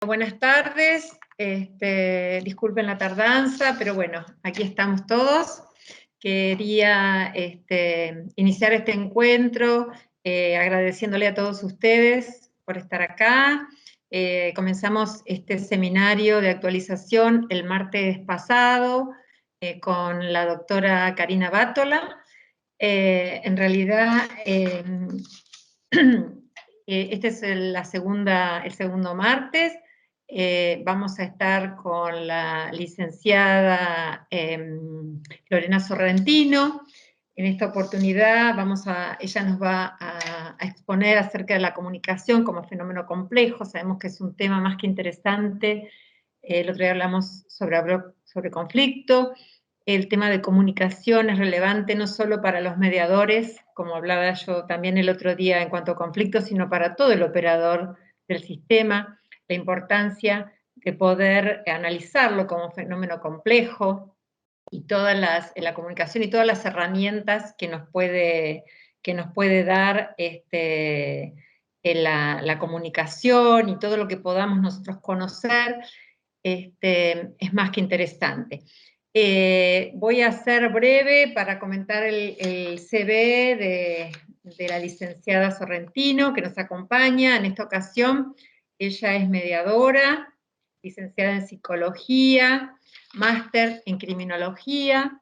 Buenas tardes, disculpen la tardanza, pero bueno, aquí estamos todos. Quería iniciar este encuentro agradeciéndole a todos ustedes por estar acá. Comenzamos este seminario de actualización el martes pasado con la doctora Karina Bátola. En realidad, este es el segundo martes. Vamos a estar con la licenciada Lorena Sorrentino. En esta oportunidad ella nos va a exponer acerca de la comunicación como fenómeno complejo. Sabemos que es un tema más que interesante. El otro día hablamos sobre conflicto. El tema de comunicación es relevante no solo para los mediadores, como hablaba yo también el otro día en cuanto a conflictos, sino para todo el operador del sistema, la importancia de poder analizarlo como fenómeno complejo y la comunicación y todas las herramientas que nos puede dar la comunicación y todo lo que podamos nosotros conocer, es más que interesante. Voy a ser breve para comentar el CV de la licenciada Sorrentino, que nos acompaña en esta ocasión. Ella es mediadora, licenciada en psicología, máster en criminología,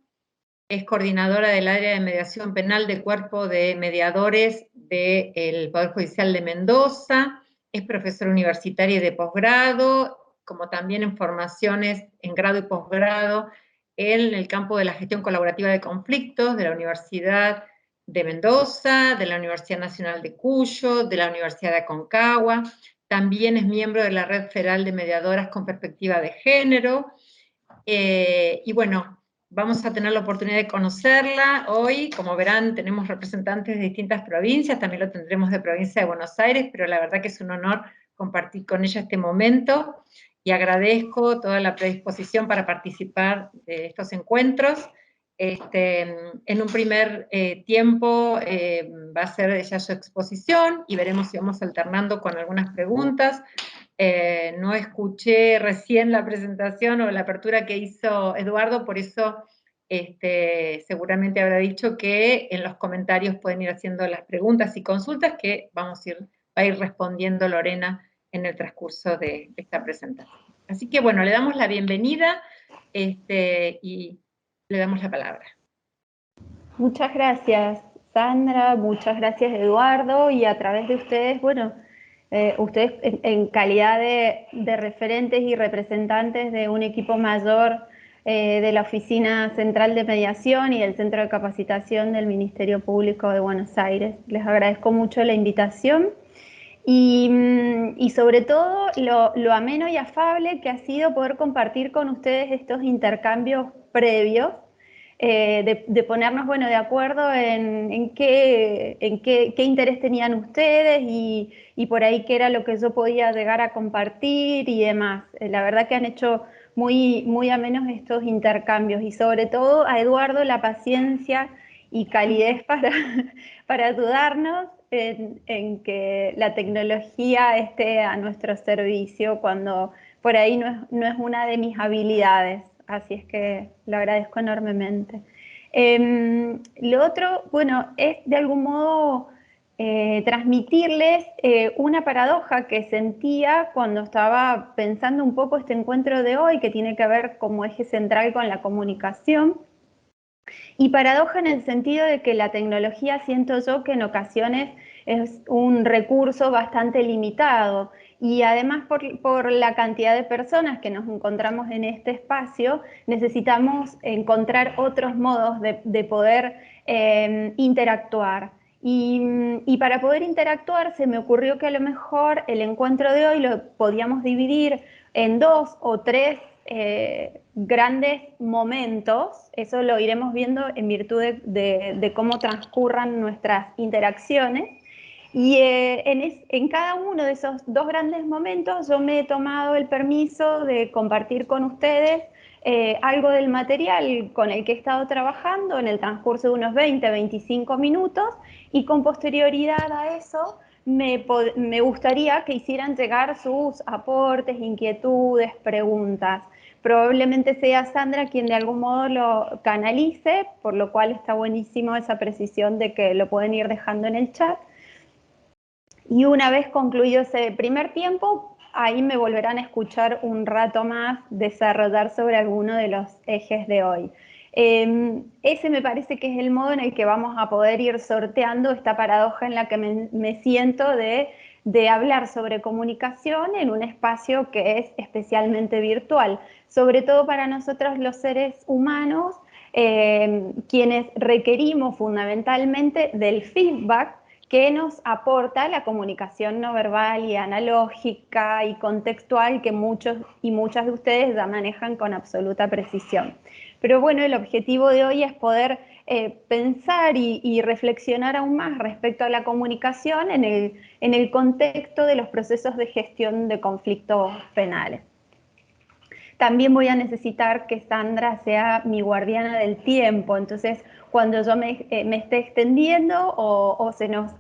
es coordinadora del área de mediación penal del Cuerpo de Mediadores del Poder Judicial de Mendoza, es profesora universitaria y de posgrado, como también en formaciones en grado y posgrado en el campo de la gestión colaborativa de conflictos de la Universidad de Mendoza, de la Universidad Nacional de Cuyo, de la Universidad de Aconcagua. También es miembro de la Red Federal de Mediadoras con Perspectiva de Género. Y bueno, vamos a tener la oportunidad de conocerla hoy. Como verán, tenemos representantes de distintas provincias, también lo tendremos de provincia de Buenos Aires, pero la verdad que es un honor compartir con ella este momento y agradezco toda la predisposición para participar de estos encuentros. En un primer tiempo va a ser ella su exposición y veremos si vamos alternando con algunas preguntas. No escuché recién la presentación o la apertura que hizo Eduardo, por eso seguramente habrá dicho que en los comentarios pueden ir haciendo las preguntas y consultas que va a ir respondiendo Lorena en el transcurso de esta presentación. Así que bueno, le damos la bienvenida y le damos la palabra. Muchas gracias, Sandra, muchas gracias, Eduardo, y a través de ustedes, bueno, ustedes en calidad de referentes y representantes de un equipo mayor de la Oficina Central de Mediación y del Centro de Capacitación del Ministerio Público de Buenos Aires. Les agradezco mucho la invitación y sobre todo lo ameno y afable que ha sido poder compartir con ustedes estos intercambios previos, de ponernos, bueno, de acuerdo en qué interés tenían ustedes y por ahí qué era lo que yo podía llegar a compartir y demás. La verdad que han hecho muy, muy amenos estos intercambios y sobre todo a Eduardo la paciencia y calidez para ayudarnos en que la tecnología esté a nuestro servicio cuando por ahí no es una de mis habilidades. Así es que lo agradezco enormemente. Lo otro, bueno, es de algún modo transmitirles una paradoja que sentía cuando estaba pensando un poco este encuentro de hoy, que tiene que ver como eje central con la comunicación. Y paradoja en el sentido de que la tecnología, siento yo que en ocasiones es un recurso bastante limitado y además por la cantidad de personas que nos encontramos en este espacio, necesitamos encontrar otros modos de poder interactuar. Y para poder interactuar se me ocurrió que a lo mejor el encuentro de hoy lo podíamos dividir en 2 o 3 grandes momentos. Eso lo iremos viendo en virtud de cómo transcurran nuestras interacciones. Y en cada uno de esos 2 grandes momentos yo me he tomado el permiso de compartir con ustedes algo del material con el que he estado trabajando en el transcurso de unos 20-25 minutos y con posterioridad a eso me gustaría que hicieran llegar sus aportes, inquietudes, preguntas. Probablemente sea Sandra quien de algún modo lo canalice, por lo cual está buenísimo esa precisión de que lo pueden ir dejando en el chat. Y una vez concluido ese primer tiempo, ahí me volverán a escuchar un rato más desarrollar sobre alguno de los ejes de hoy. Ese me parece que es el modo en el que vamos a poder ir sorteando esta paradoja en la que me siento de hablar sobre comunicación en un espacio que es especialmente virtual, sobre todo para nosotros los seres humanos, quienes requerimos fundamentalmente del feedback que nos aporta la comunicación no verbal y analógica y contextual que muchos y muchas de ustedes ya manejan con absoluta precisión. Pero bueno, el objetivo de hoy es poder pensar y reflexionar aún más respecto a la comunicación en el contexto de los procesos de gestión de conflictos penales. También voy a necesitar que Sandra sea mi guardiana del tiempo, entonces cuando yo me esté extendiendo o se nos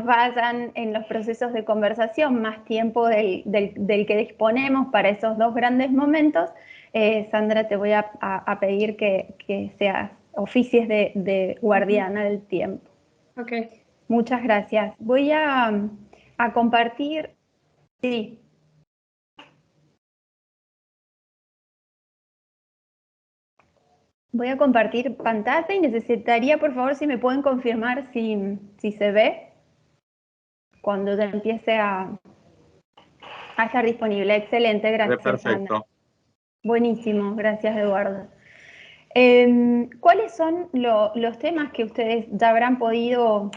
vayan en los procesos de conversación más tiempo del que disponemos para esos dos grandes momentos, Sandra, te voy a pedir que seas oficies de guardiana del tiempo. Ok. Muchas gracias. Voy a compartir, sí. Voy a compartir pantalla y necesitaría, por favor, si me pueden confirmar si se ve cuando ya empiece a estar disponible. Excelente, gracias, Perfecto. Sandra. Buenísimo, gracias, Eduardo. ¿Cuáles son los temas que ustedes ya habrán podido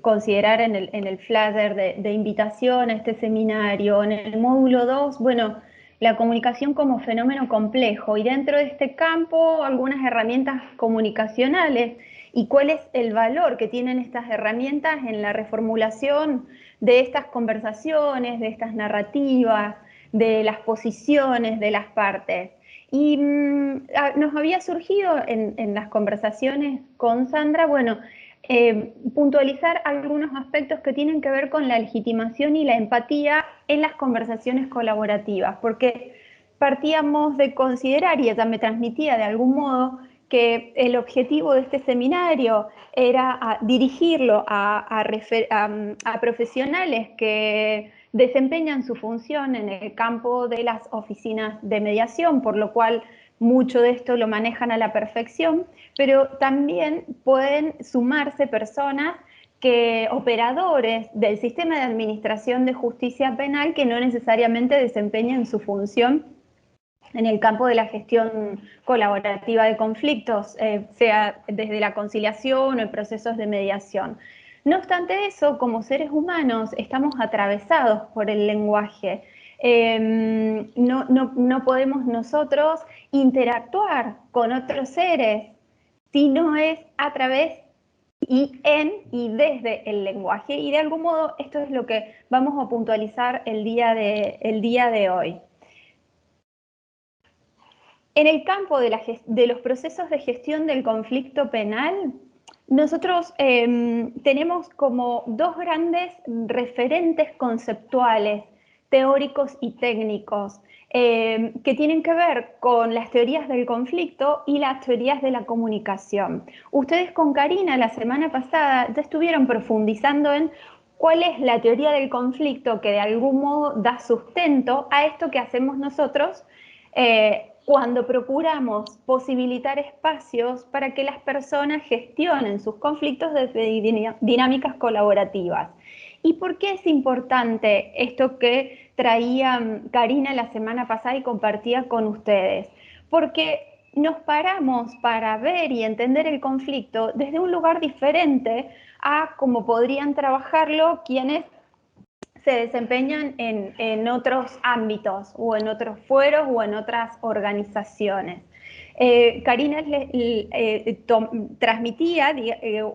considerar en el flyer de invitación a este seminario? En el módulo 2, bueno, la comunicación como fenómeno complejo, y dentro de este campo algunas herramientas comunicacionales y cuál es el valor que tienen estas herramientas en la reformulación de estas conversaciones, de estas narrativas, de las posiciones de las partes. Y nos había surgido en las conversaciones con Sandra, bueno, puntualizar algunos aspectos que tienen que ver con la legitimación y la empatía en las conversaciones colaborativas, porque partíamos de considerar, y ella me transmitía de algún modo, que el objetivo de este seminario era dirigirlo a profesionales que desempeñan su función en el campo de las oficinas de mediación, por lo cual mucho de esto lo manejan a la perfección, pero también pueden sumarse personas operadores del sistema de administración de justicia penal que no necesariamente desempeñan su función en el campo de la gestión colaborativa de conflictos, sea desde la conciliación o en procesos de mediación. No obstante eso, como seres humanos estamos atravesados por el lenguaje. No podemos nosotros interactuar con otros seres si no es a través y en y desde el lenguaje. Y de algún modo esto es lo que vamos a puntualizar el día de hoy. En el campo de los procesos de gestión del conflicto penal, nosotros tenemos como dos grandes referentes conceptuales, teóricos y técnicos, que tienen que ver con las teorías del conflicto y las teorías de la comunicación. Ustedes con Karina la semana pasada ya estuvieron profundizando en cuál es la teoría del conflicto que de algún modo da sustento a esto que hacemos nosotros cuando procuramos posibilitar espacios para que las personas gestionen sus conflictos desde dinámicas colaborativas. ¿Y por qué es importante esto que traía Karina la semana pasada y compartía con ustedes? Porque nos paramos para ver y entender el conflicto desde un lugar diferente a cómo podrían trabajarlo quienes se desempeñan en otros ámbitos o en otros fueros o en otras organizaciones. Karina transmitía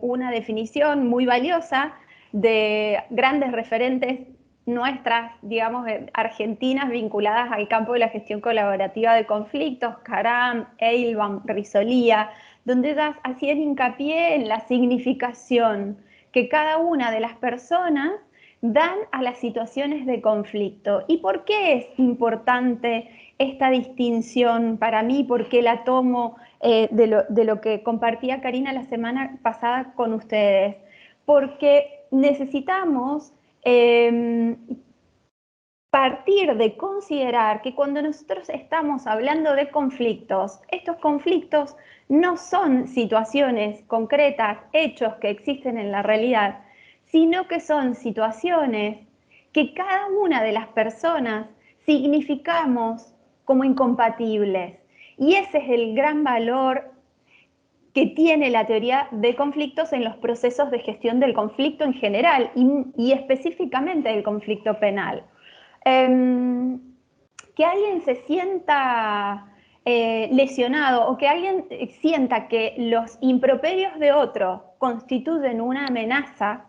una definición muy valiosa de grandes referentes nuestras, digamos, argentinas vinculadas al campo de la gestión colaborativa de conflictos, Caram, Eilbaum, Risolía, donde ellas hacían hincapié en la significación que cada una de las personas dan a las situaciones de conflicto. ¿Y por qué es importante esta distinción para mí? ¿Por qué la tomo de lo que compartía Karina la semana pasada con ustedes? Porque necesitamos partir de considerar que cuando nosotros estamos hablando de conflictos, estos conflictos no son situaciones concretas, hechos que existen en la realidad, sino que son situaciones que cada una de las personas significamos como incompatibles. Y ese es el gran valor que tiene la teoría de conflictos en los procesos de gestión del conflicto en general y específicamente del conflicto penal. Que alguien se sienta lesionado o que alguien sienta que los improperios de otro constituyen una amenaza,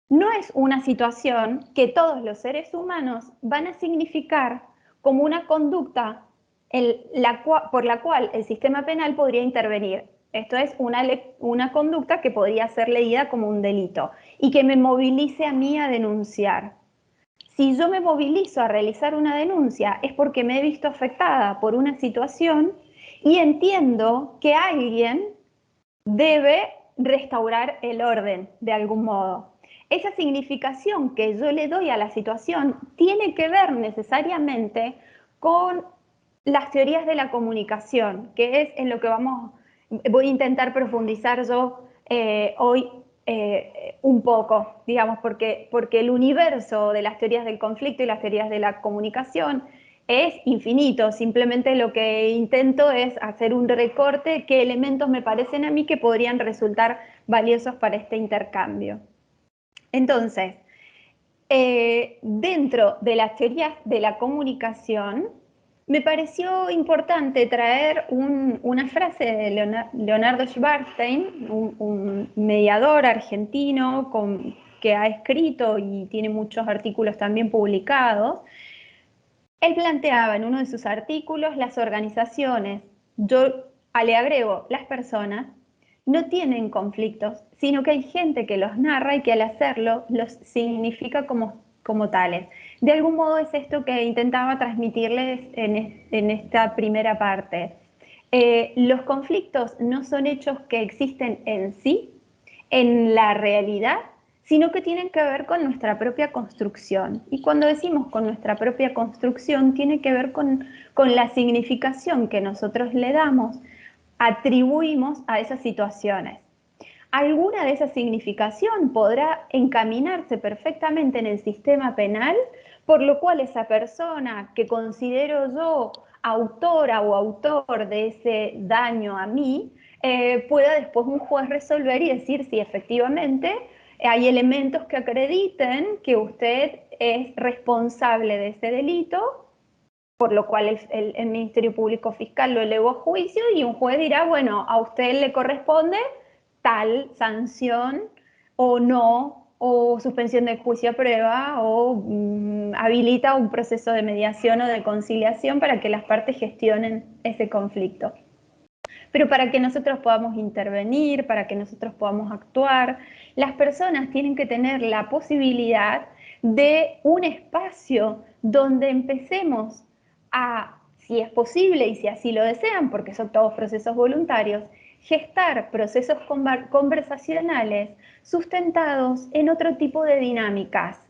no es una situación que todos los seres humanos van a significar como una conducta por la cual el sistema penal podría intervenir. Esto es una conducta que podría ser leída como un delito y que me movilice a mí a denunciar. Si yo me movilizo a realizar una denuncia es porque me he visto afectada por una situación y entiendo que alguien debe restaurar el orden de algún modo. Esa significación que yo le doy a la situación tiene que ver necesariamente con las teorías de la comunicación, que es en lo que voy a intentar profundizar yo hoy un poco, digamos, porque el universo de las teorías del conflicto y las teorías de la comunicación es infinito. Simplemente lo que intento es hacer un recorte de qué elementos me parecen a mí que podrían resultar valiosos para este intercambio. Entonces, dentro de las teorías de la comunicación, me pareció importante traer una frase de Leonardo Schwarzstein, un mediador argentino que ha escrito y tiene muchos artículos también publicados. Él planteaba en uno de sus artículos las organizaciones, yo le agrego las personas, no tienen conflictos, sino que hay gente que los narra y que al hacerlo los significa como tales. De algún modo es esto que intentaba transmitirles en esta primera parte. Los conflictos no son hechos que existen en sí, en la realidad, sino que tienen que ver con nuestra propia construcción. Y cuando decimos con nuestra propia construcción, tiene que ver con la significación que nosotros le damos, atribuimos a esas situaciones. Alguna de esa significación podrá encaminarse perfectamente en el sistema penal, por lo cual esa persona que considero yo autora o autor de ese daño a mí, pueda después un juez resolver y decir si efectivamente hay elementos que acrediten que usted es responsable de ese delito, por lo cual el Ministerio Público Fiscal lo elevó a juicio y un juez dirá, bueno, a usted le corresponde tal sanción o no, o suspensión de juicio a prueba, o habilita un proceso de mediación o de conciliación para que las partes gestionen ese conflicto. Pero para que nosotros podamos intervenir, para que nosotros podamos actuar, las personas tienen que tener la posibilidad de un espacio donde empecemos a, si es posible y si así lo desean, porque son todos procesos voluntarios, gestar procesos conversacionales sustentados en otro tipo de dinámicas,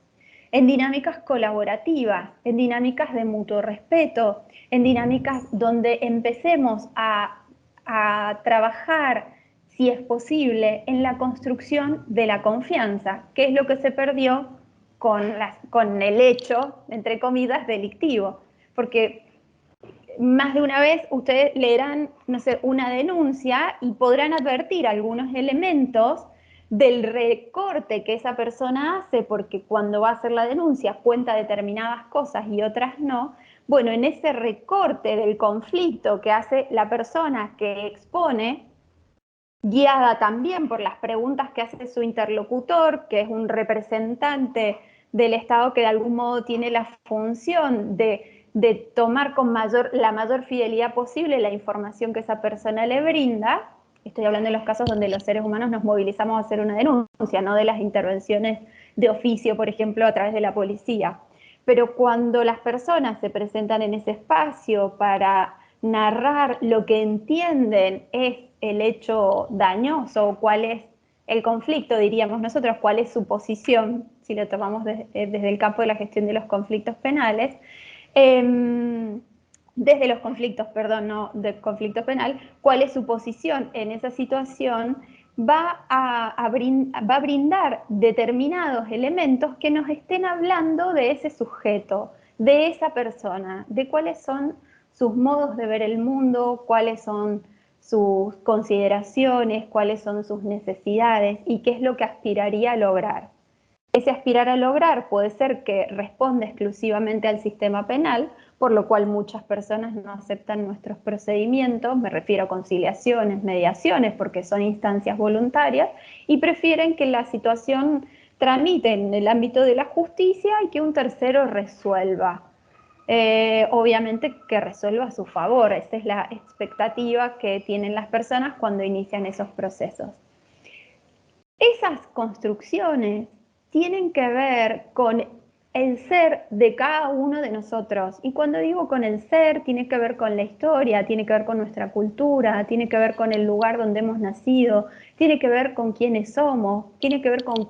en dinámicas colaborativas, en dinámicas de mutuo respeto, en dinámicas donde empecemos a trabajar, si es posible, en la construcción de la confianza, que es lo que se perdió con el hecho, entre comillas, delictivo. Porque más de una vez ustedes leerán, no sé, una denuncia y podrán advertir algunos elementos del recorte que esa persona hace, porque cuando va a hacer la denuncia cuenta determinadas cosas y otras no. Bueno, en ese recorte del conflicto que hace la persona que expone, guiada también por las preguntas que hace su interlocutor, que es un representante del Estado que de algún modo tiene la función de tomar con la mayor fidelidad posible la información que esa persona le brinda, Estoy hablando de los casos donde los seres humanos nos movilizamos a hacer una denuncia, no de las intervenciones de oficio, por ejemplo, a través de la policía. Pero cuando las personas se presentan en ese espacio para narrar lo que entienden es el hecho dañoso, cuál es el conflicto, diríamos nosotros, cuál es su posición, si lo tomamos desde el campo de la gestión de los conflictos penales, desde los conflictos, perdón, no de conflicto penal, cuál es su posición en esa situación, va a brindar determinados elementos que nos estén hablando de ese sujeto, de esa persona, de cuáles son sus modos de ver el mundo, cuáles son sus consideraciones, cuáles son sus necesidades y qué es lo que aspiraría a lograr. Ese aspirar a lograr puede ser que responda exclusivamente al sistema penal, por lo cual muchas personas no aceptan nuestros procedimientos, me refiero a conciliaciones, mediaciones, porque son instancias voluntarias, y prefieren que la situación tramite en el ámbito de la justicia y que un tercero resuelva. Obviamente que resuelva a su favor, esa es la expectativa que tienen las personas cuando inician esos procesos. Esas construcciones tienen que ver con el ser de cada uno de nosotros. Y cuando digo con el ser, tiene que ver con la historia, tiene que ver con nuestra cultura, tiene que ver con el lugar donde hemos nacido, tiene que ver con quiénes somos, tiene que ver con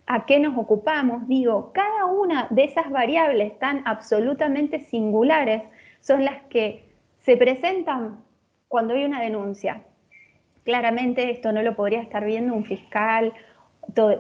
a qué nos ocupamos. Digo, cada una de esas variables tan absolutamente singulares son las que se presentan cuando hay una denuncia. Claramente esto no lo podría estar viendo un fiscal,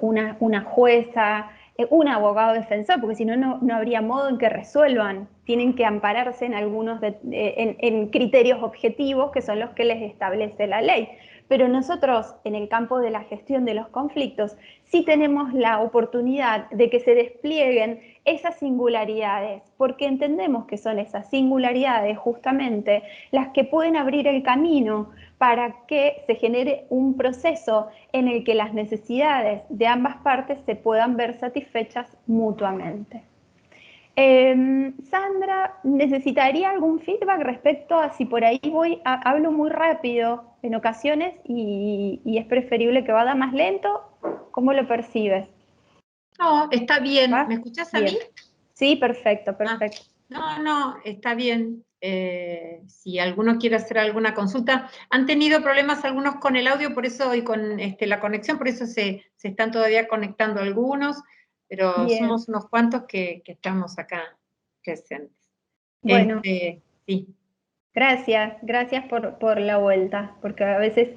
una jueza, un abogado defensor, porque si no, no habría modo en que resuelvan. Tienen que ampararse en algunos en criterios objetivos que son los que les establece la ley. Pero nosotros, en el campo de la gestión de los conflictos, sí tenemos la oportunidad de que se desplieguen esas singularidades, porque entendemos que son esas singularidades justamente las que pueden abrir el camino para que se genere un proceso en el que las necesidades de ambas partes se puedan ver satisfechas mutuamente. Sandra, ¿necesitaría algún feedback respecto a si por ahí hablo muy rápido en ocasiones y es preferible que vaya más lento? ¿Cómo lo percibes? No, está bien. ¿Va? ¿Me escuchás a Bien. mí? Sí, perfecto, perfecto. No, está bien. Si alguno quiere hacer alguna consulta, han tenido problemas algunos con el audio, por eso, y con la conexión, por eso se están todavía conectando algunos, pero Bien. somos unos cuantos que estamos acá presentes. Bueno. Sí. Gracias por la vuelta, porque a veces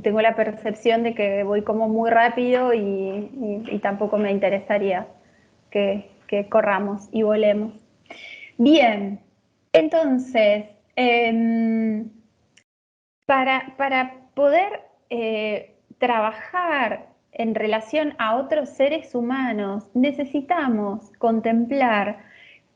tengo la percepción de que voy como muy rápido y tampoco me interesaría que corramos y volemos. Bien, entonces, para poder trabajar en relación a otros seres humanos, necesitamos contemplar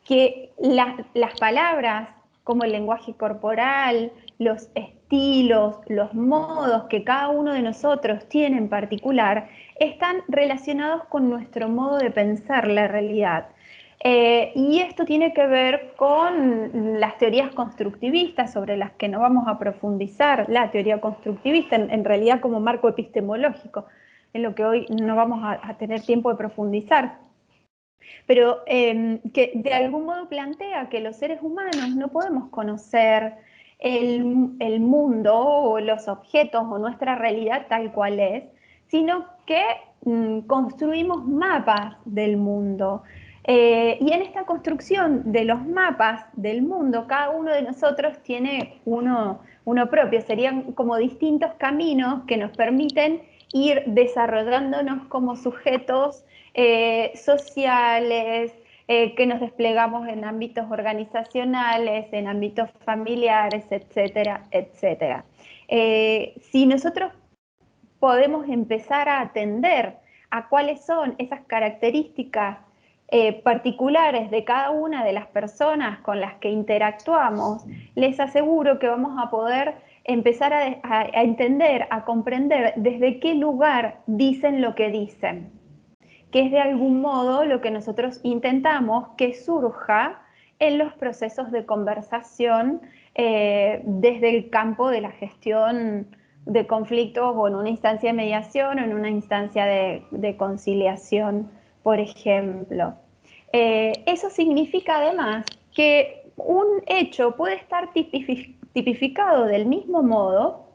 que las palabras como el lenguaje corporal, los estilos, los modos que cada uno de nosotros tiene en particular, están relacionados con nuestro modo de pensar la realidad. Y esto tiene que ver con las teorías constructivistas sobre las que no vamos a profundizar, la teoría constructivista en realidad como marco epistemológico, en lo que hoy no vamos a tener tiempo de profundizar, pero que de algún modo plantea que los seres humanos no podemos conocer el mundo o los objetos o nuestra realidad tal cual es, sino que construimos mapas del mundo. Y en esta construcción de los mapas del mundo, cada uno de nosotros tiene uno propio, serían como distintos caminos que nos permiten ir desarrollándonos como sujetos sociales, que nos desplegamos en ámbitos organizacionales, en ámbitos familiares, etcétera, etcétera. Si nosotros podemos empezar a atender a cuáles son esas características particulares de cada una de las personas con las que interactuamos, les aseguro que vamos a poder empezar a entender, a comprender desde qué lugar dicen lo que dicen, que es de algún modo lo que nosotros intentamos que surja en los procesos de conversación desde el campo de la gestión de conflictos o en una instancia de mediación o en una instancia de conciliación, por ejemplo. Eso significa además que un hecho puede estar tipificado del mismo modo,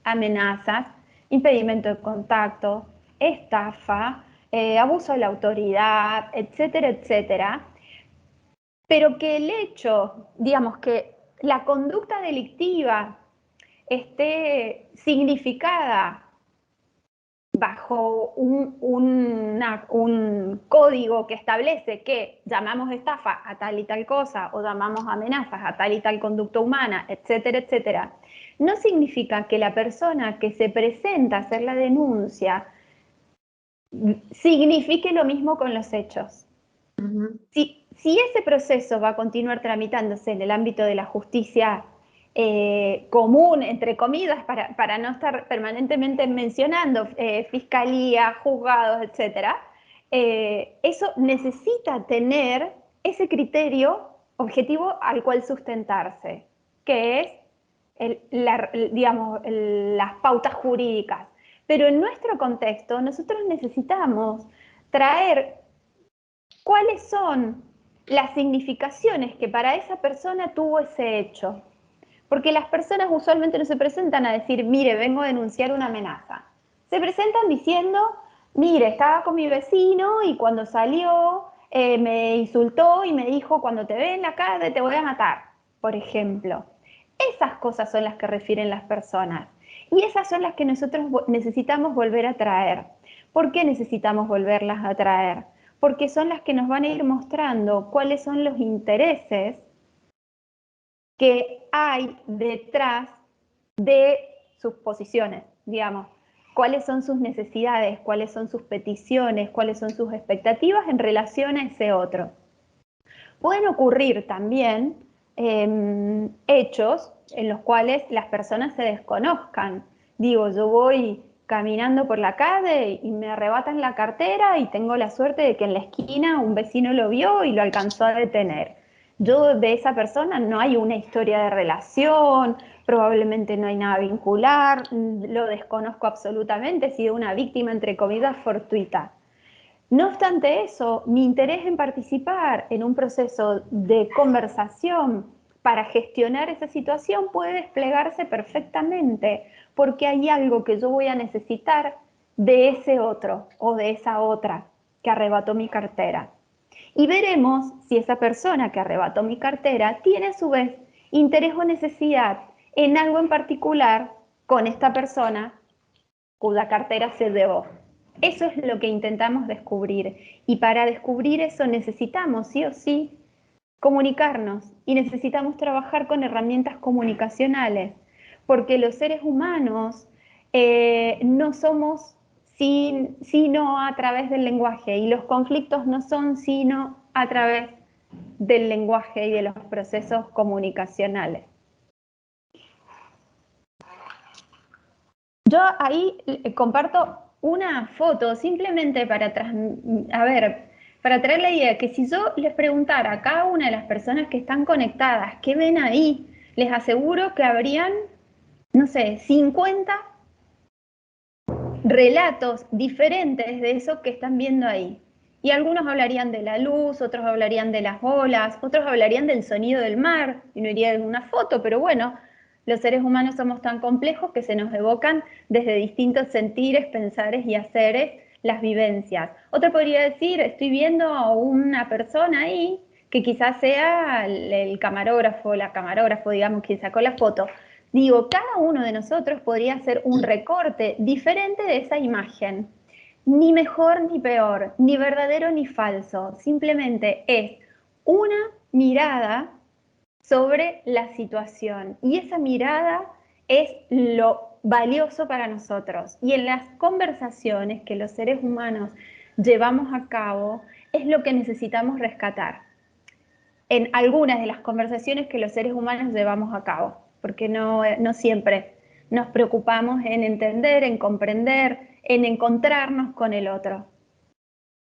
amenazas, impedimento de contacto, estafa, abuso de la autoridad, etcétera, etcétera, pero que el hecho, digamos que la conducta delictiva esté significada bajo un código que establece que llamamos estafa a tal y tal cosa o llamamos amenazas a tal y tal conducta humana, etcétera, etcétera, no significa que la persona que se presenta a hacer la denuncia signifique lo mismo con los hechos. Si ese proceso va a continuar tramitándose en el ámbito de la justicia común, entre comillas, para no estar permanentemente mencionando fiscalía, juzgados, etc., eso necesita tener ese criterio objetivo al cual sustentarse, que es digamos, las pautas jurídicas. Pero en nuestro contexto nosotros necesitamos traer cuáles son las significaciones que para esa persona tuvo ese hecho. Porque las personas usualmente no se presentan a decir, mire, vengo a denunciar una amenaza. Se presentan diciendo, mire, estaba con mi vecino y cuando salió me insultó y me dijo, cuando te ve en la calle te voy a matar, por ejemplo. Esas cosas son las que refieren las personas. Y esas son las que nosotros necesitamos volver a traer. ¿Por qué necesitamos volverlas a traer? Porque son las que nos van a ir mostrando cuáles son los intereses que hay detrás de sus posiciones, digamos, cuáles son sus necesidades, cuáles son sus peticiones, cuáles son sus expectativas en relación a ese otro. Pueden ocurrir también hechos en los cuales las personas se desconozcan. Digo, yo voy caminando por la calle y me arrebatan la cartera y tengo la suerte de que en la esquina un vecino lo vio y lo alcanzó a detener. Yo de esa persona no hay una historia de relación, probablemente no hay nada vincular, lo desconozco absolutamente, he sido una víctima, entre comillas, fortuita. No obstante eso, mi interés en participar en un proceso de conversación para gestionar esa situación puede desplegarse perfectamente, porque hay algo que yo voy a necesitar de ese otro o de esa otra que arrebató mi cartera. Y veremos si esa persona que arrebató mi cartera tiene a su vez interés o necesidad en algo en particular con esta persona cuya cartera se llevó. Eso es lo que intentamos descubrir. Y para descubrir eso necesitamos, sí o sí, comunicarnos y necesitamos trabajar con herramientas comunicacionales, porque los seres humanos no somos sino a través del lenguaje y los conflictos no son sino a través del lenguaje y de los procesos comunicacionales. Yo ahí comparto una foto simplemente para traer la idea que si yo les preguntara a cada una de las personas que están conectadas qué ven ahí, les aseguro que habrían, no sé, 50 relatos diferentes de eso que están viendo ahí. Y algunos hablarían de la luz, otros hablarían de las olas, otros hablarían del sonido del mar, y no iría de una foto, pero bueno, los seres humanos somos tan complejos que se nos evocan desde distintos sentires, pensares y haceres las vivencias. Otro podría decir, estoy viendo a una persona ahí que quizás sea el camarógrafo, la camarógrafo, digamos, quien sacó la foto. Digo, cada uno de nosotros podría hacer un recorte diferente de esa imagen. Ni mejor ni peor, ni verdadero ni falso. Simplemente es una mirada sobre la situación. Y esa mirada es lo valioso para nosotros. Y en las conversaciones que los seres humanos llevamos a cabo, es lo que necesitamos rescatar. En algunas de las conversaciones que los seres humanos llevamos a cabo, porque no siempre nos preocupamos en entender, en comprender, en encontrarnos con el otro,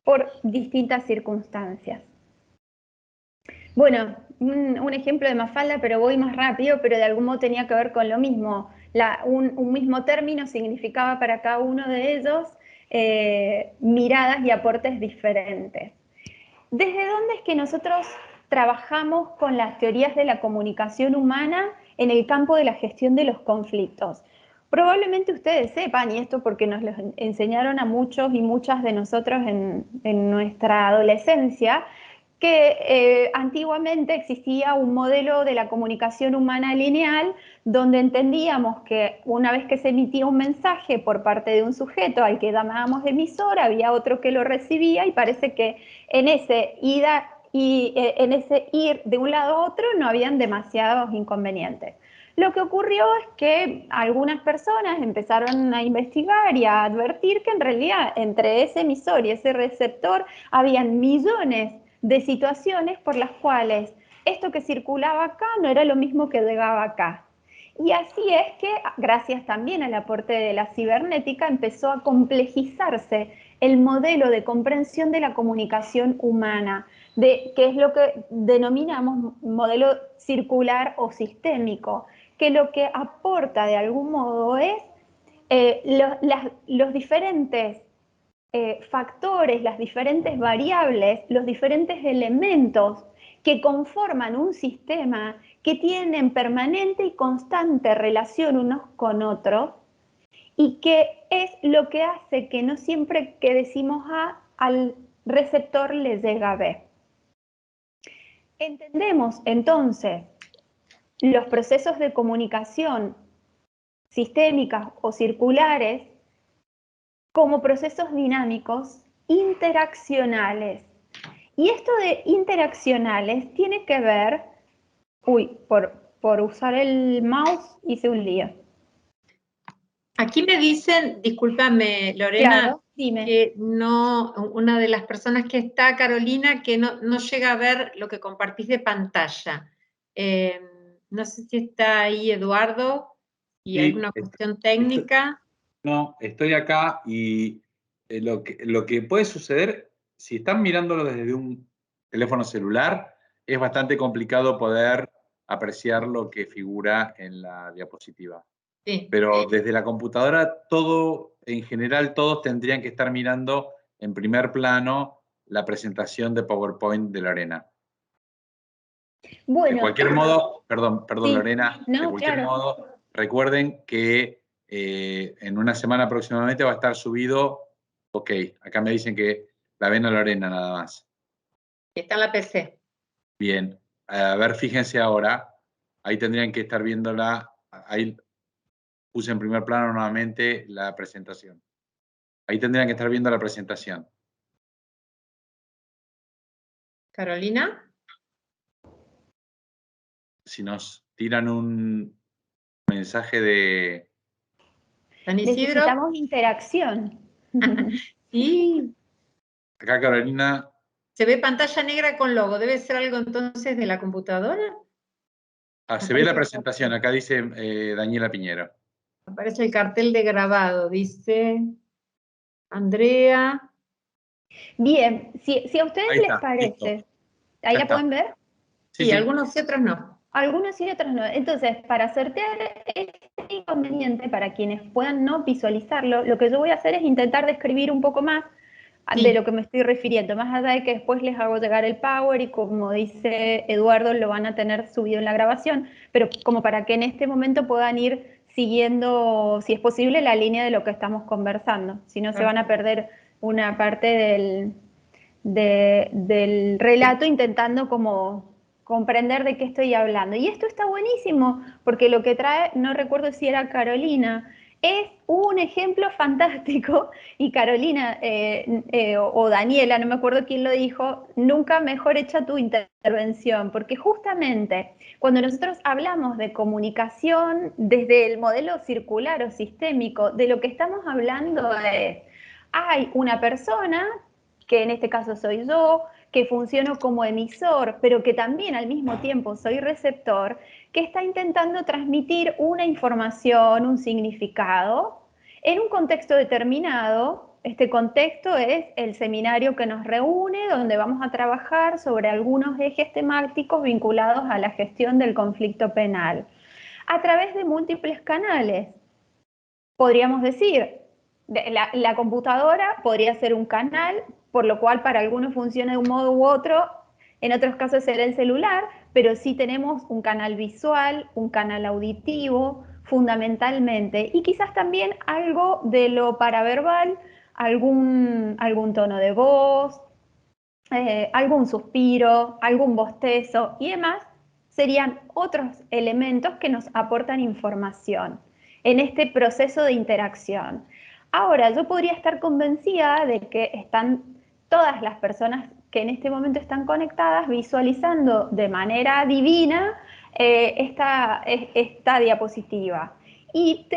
por distintas circunstancias. Bueno, un ejemplo de Mafalda, pero voy más rápido, pero de algún modo tenía que ver con lo mismo. un mismo término significaba para cada uno de ellos miradas y aportes diferentes. ¿Desde dónde es que nosotros trabajamos con las teorías de la comunicación humana en el campo de la gestión de los conflictos? Probablemente ustedes sepan, y esto porque nos lo enseñaron a muchos y muchas de nosotros en nuestra adolescencia, que antiguamente existía un modelo de la comunicación humana lineal donde entendíamos que una vez que se emitía un mensaje por parte de un sujeto al que llamábamos emisor, había otro que lo recibía, y parece que en ese en ese ir de un lado a otro no habían demasiados inconvenientes. Lo que ocurrió es que algunas personas empezaron a investigar y a advertir que en realidad entre ese emisor y ese receptor habían millones de situaciones por las cuales esto que circulaba acá no era lo mismo que llegaba acá. Y así es que, gracias también al aporte de la cibernética, empezó a complejizarse el modelo de comprensión de la comunicación humana, que es lo que denominamos modelo circular o sistémico, que lo que aporta de algún modo es los diferentes factores, las diferentes variables, los diferentes elementos que conforman un sistema que tienen permanente y constante relación unos con otros, y que es lo que hace que no siempre que decimos A, al receptor le llega B. Entendemos entonces los procesos de comunicación sistémicas o circulares como procesos dinámicos interaccionales. Y esto de interaccionales tiene que ver, por usar el mouse hice un lío. Aquí me dicen, discúlpame Lorena, Claro, dime. que no, una de las personas que está, Carolina, que no llega a ver lo que compartís de pantalla. No sé si está ahí Eduardo y Sí, alguna cuestión técnica. No, estoy acá y lo que puede suceder, si están mirándolo desde un teléfono celular, es bastante complicado poder apreciar lo que figura en la diapositiva. Sí. Pero desde la computadora, en general, todos tendrían que estar mirando en primer plano la presentación de PowerPoint de Lorena. Bueno, de cualquier modo, perdón, sí, Lorena, no, de cualquier claro. modo, recuerden que en una semana aproximadamente va a estar subido. Ok, acá me dicen que la ven a Lorena nada más. Está en la PC. Bien, a ver, fíjense ahora, ahí tendrían que estar viéndola, ahí puse en primer plano nuevamente la presentación. Ahí tendrían que estar viendo la presentación. Carolina. Si nos tiran un mensaje de... ¿San Isidro? Necesitamos interacción. Sí. Acá Carolina... Se ve pantalla negra con logo. ¿Debe ser algo entonces de la computadora? se ve la presentación. Acá dice Daniela Piñero. Aparece el cartel de grabado. Dice Andrea. Bien, si a ustedes Ahí les está, parece, listo. ¿ahí Ya la está. pueden ver? Sí, algunos y otros no. Algunos y otros no. Entonces, para sortear este inconveniente, para quienes puedan no visualizarlo, lo que yo voy a hacer es intentar describir un poco más de lo que me estoy refiriendo, más allá de que después les hago llegar el Power y, como dice Eduardo, lo van a tener subido en la grabación, pero como para que en este momento puedan ir siguiendo, si es posible, la línea de lo que estamos conversando. Si no, se van a perder una parte del relato intentando como comprender de qué estoy hablando. Y esto está buenísimo, porque lo que trae, no recuerdo si era Carolina, es un ejemplo fantástico, y Carolina o Daniela, no me acuerdo quién lo dijo, nunca mejor hecha tu intervención, porque justamente cuando nosotros hablamos de comunicación desde el modelo circular o sistémico, de lo que estamos hablando es, hay una persona, que en este caso soy yo, que funciono como emisor, pero que también al mismo tiempo soy receptor, que está intentando transmitir una información, un significado, en un contexto determinado. Este contexto es el seminario que nos reúne, donde vamos a trabajar sobre algunos ejes temáticos vinculados a la gestión del conflicto penal. a través de múltiples canales. Podríamos decir, la computadora podría ser un canal, por lo cual para algunos funciona de un modo u otro, en otros casos será el celular, pero sí tenemos un canal visual, un canal auditivo, fundamentalmente, y quizás también algo de lo paraverbal, algún tono de voz, algún suspiro, algún bostezo y demás, serían otros elementos que nos aportan información en este proceso de interacción. Ahora, yo podría estar convencida de que están todas las personas que en este momento están conectadas visualizando de manera divina esta diapositiva. Y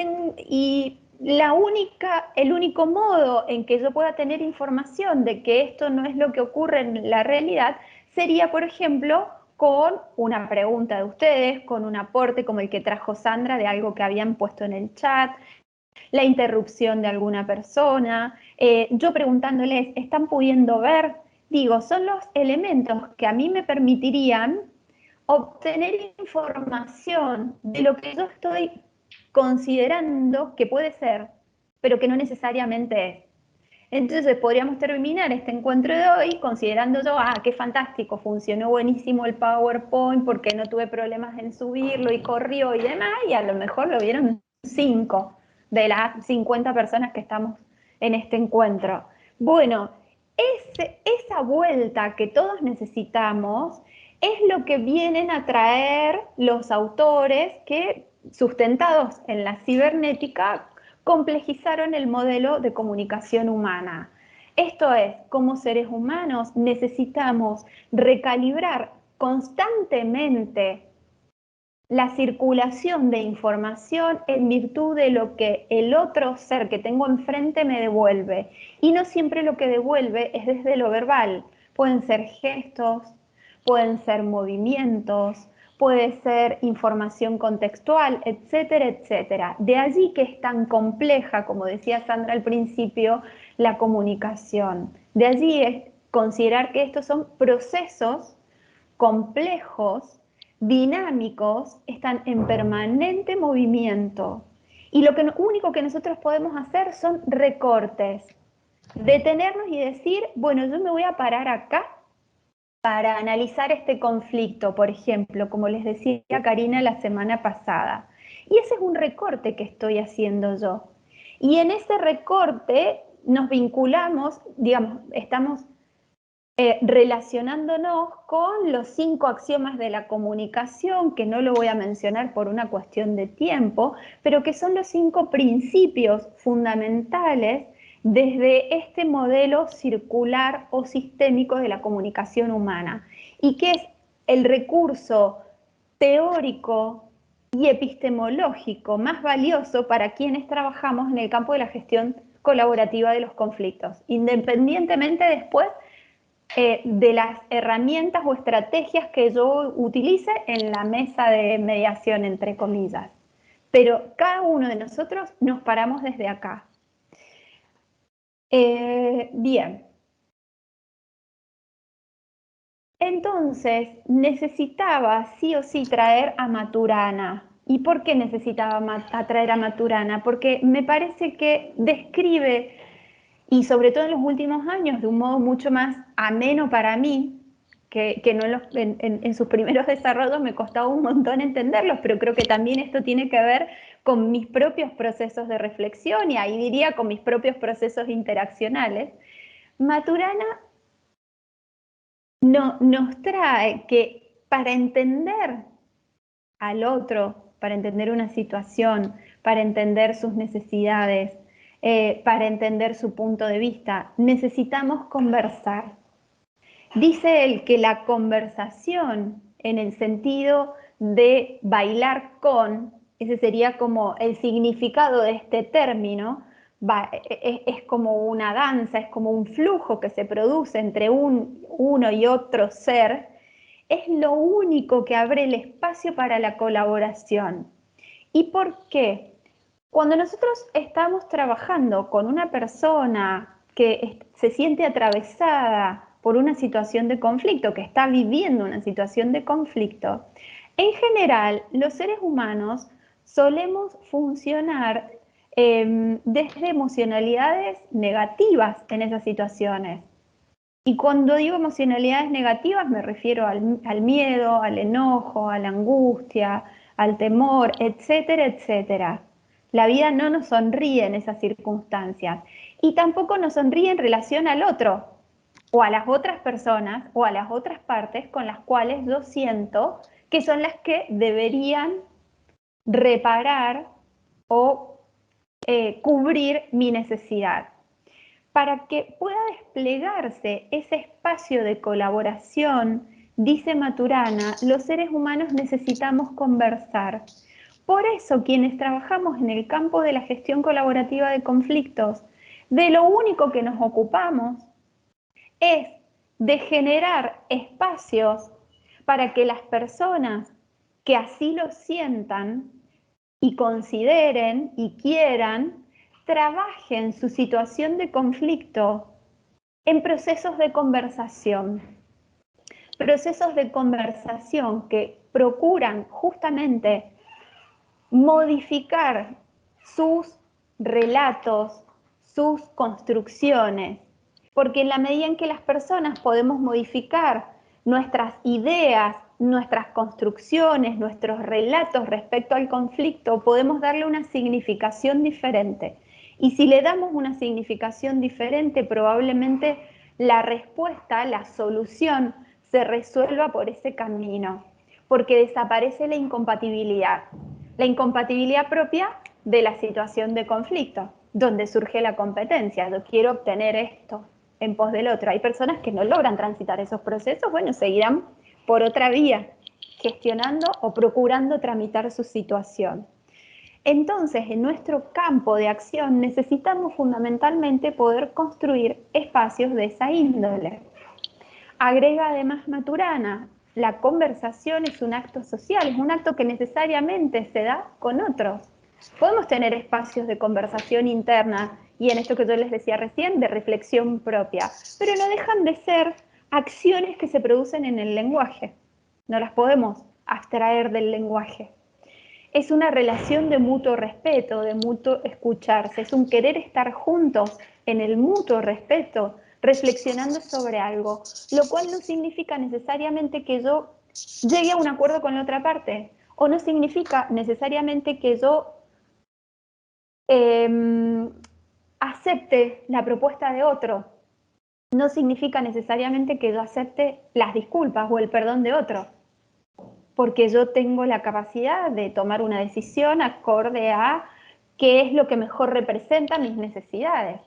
el único modo en que yo pueda tener información de que esto no es lo que ocurre en la realidad sería, por ejemplo, con una pregunta de ustedes, con un aporte como el que trajo Sandra de algo que habían puesto en el chat, la interrupción de alguna persona, yo preguntándoles, ¿están pudiendo ver? Digo, son los elementos que a mí me permitirían obtener información de lo que yo estoy considerando que puede ser, pero que no necesariamente es. Entonces podríamos terminar este encuentro de hoy considerando yo, qué fantástico, funcionó buenísimo el PowerPoint porque no tuve problemas en subirlo y corrió y demás, y a lo mejor lo vieron 5 de las 50 personas que estamos en este encuentro. Bueno, esa vuelta que todos necesitamos es lo que vienen a traer los autores que, sustentados en la cibernética, complejizaron el modelo de comunicación humana. Esto es, como seres humanos necesitamos recalibrar constantemente la circulación de información en virtud de lo que el otro ser que tengo enfrente me devuelve. Y no siempre lo que devuelve es desde lo verbal. Pueden ser gestos, pueden ser movimientos, puede ser información contextual, etcétera, etcétera. De allí que es tan compleja, como decía Sandra al principio, la comunicación. De allí es considerar que estos son procesos complejos, dinámicos, están en permanente movimiento. Y lo único que nosotros podemos hacer son recortes, detenernos y decir, bueno, yo me voy a parar acá para analizar este conflicto, por ejemplo, como les decía Karina la semana pasada. Y ese es un recorte que estoy haciendo yo. Y en ese recorte nos vinculamos, digamos, estamos relacionándonos con los 5 axiomas de la comunicación, que no lo voy a mencionar por una cuestión de tiempo, pero que son los 5 principios fundamentales desde este modelo circular o sistémico de la comunicación humana, y que es el recurso teórico y epistemológico más valioso para quienes trabajamos en el campo de la gestión colaborativa de los conflictos, independientemente después de las herramientas o estrategias que yo utilice en la mesa de mediación, entre comillas. Pero cada uno de nosotros nos paramos desde acá. Bien. Entonces, necesitaba sí o sí traer a Maturana. ¿Y por qué necesitaba traer a Maturana? Porque me parece que describe, y sobre todo en los últimos años, de un modo mucho más ameno para mí, que no en sus primeros desarrollos me costaba un montón entenderlos, pero creo que también esto tiene que ver con mis propios procesos de reflexión y ahí diría con mis propios procesos interaccionales. Maturana nos trae que para entender al otro, para entender una situación, para entender sus necesidades, para entender su punto de vista, necesitamos conversar. Dice él que la conversación, en el sentido de bailar con, ese sería como el significado de este término, es como una danza, es como un flujo que se produce entre uno y otro ser, es lo único que abre el espacio para la colaboración. ¿Y por qué? Cuando nosotros estamos trabajando con una persona que se siente atravesada por una situación de conflicto, que está viviendo una situación de conflicto, en general los seres humanos solemos funcionar desde emocionalidades negativas en esas situaciones. Y cuando digo emocionalidades negativas me refiero al miedo, al enojo, a la angustia, al temor, etcétera, etcétera. La vida no nos sonríe en esas circunstancias y tampoco nos sonríe en relación al otro o a las otras personas o a las otras partes con las cuales yo siento que son las que deberían reparar o cubrir mi necesidad. Para que pueda desplegarse ese espacio de colaboración, dice Maturana, los seres humanos necesitamos conversar. Por eso, quienes trabajamos en el campo de la gestión colaborativa de conflictos, de lo único que nos ocupamos es de generar espacios para que las personas que así lo sientan y consideren y quieran, trabajen su situación de conflicto en procesos de conversación. Procesos de conversación que procuran justamente modificar sus relatos, sus construcciones, porque en la medida en que las personas podemos modificar nuestras ideas, nuestras construcciones, nuestros relatos respecto al conflicto, podemos darle una significación diferente. Y si le damos una significación diferente, probablemente la respuesta, la solución, se resuelva por ese camino, porque desaparece la incompatibilidad propia de la situación de conflicto, donde surge la competencia. Yo quiero obtener esto en pos del otro. Hay personas que no logran transitar esos procesos, bueno, seguirán por otra vía, gestionando o procurando tramitar su situación. Entonces, en nuestro campo de acción necesitamos fundamentalmente poder construir espacios de esa índole. Agrega además Maturana, la conversación es un acto social, es un acto que necesariamente se da con otros. Podemos tener espacios de conversación interna y en esto que yo les decía recién, de reflexión propia, pero no dejan de ser acciones que se producen en el lenguaje. No las podemos abstraer del lenguaje. Es una relación de mutuo respeto, de mutuo escucharse, es un querer estar juntos en el mutuo respeto, reflexionando sobre algo, lo cual no significa necesariamente que yo llegue a un acuerdo con la otra parte, o no significa necesariamente que yo acepte la propuesta de otro, no significa necesariamente que yo acepte las disculpas o el perdón de otro, porque yo tengo la capacidad de tomar una decisión acorde a qué es lo que mejor representa mis necesidades.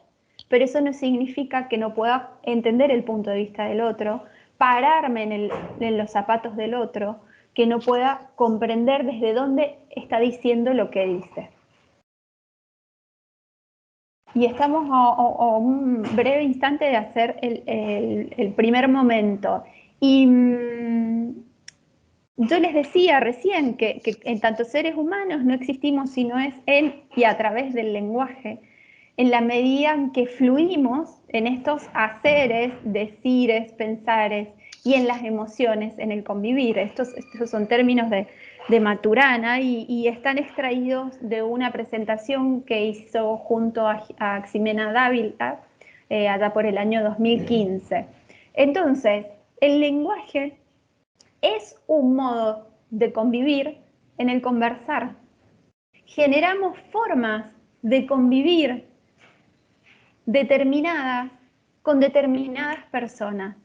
Pero eso no significa que no pueda entender el punto de vista del otro, pararme en los zapatos del otro, que no pueda comprender desde dónde está diciendo lo que dice. Y estamos a un breve instante de hacer el primer momento. Y yo les decía recién que en tanto seres humanos no existimos sino es en y a través del lenguaje, en la medida en que fluimos en estos haceres, decires, pensares y en las emociones, en el convivir. Estos son términos de Maturana y están extraídos de una presentación que hizo junto a Ximena Dávila allá por el año 2015. Entonces, el lenguaje es un modo de convivir en el conversar. Generamos formas de convivir determinadas con determinadas personas.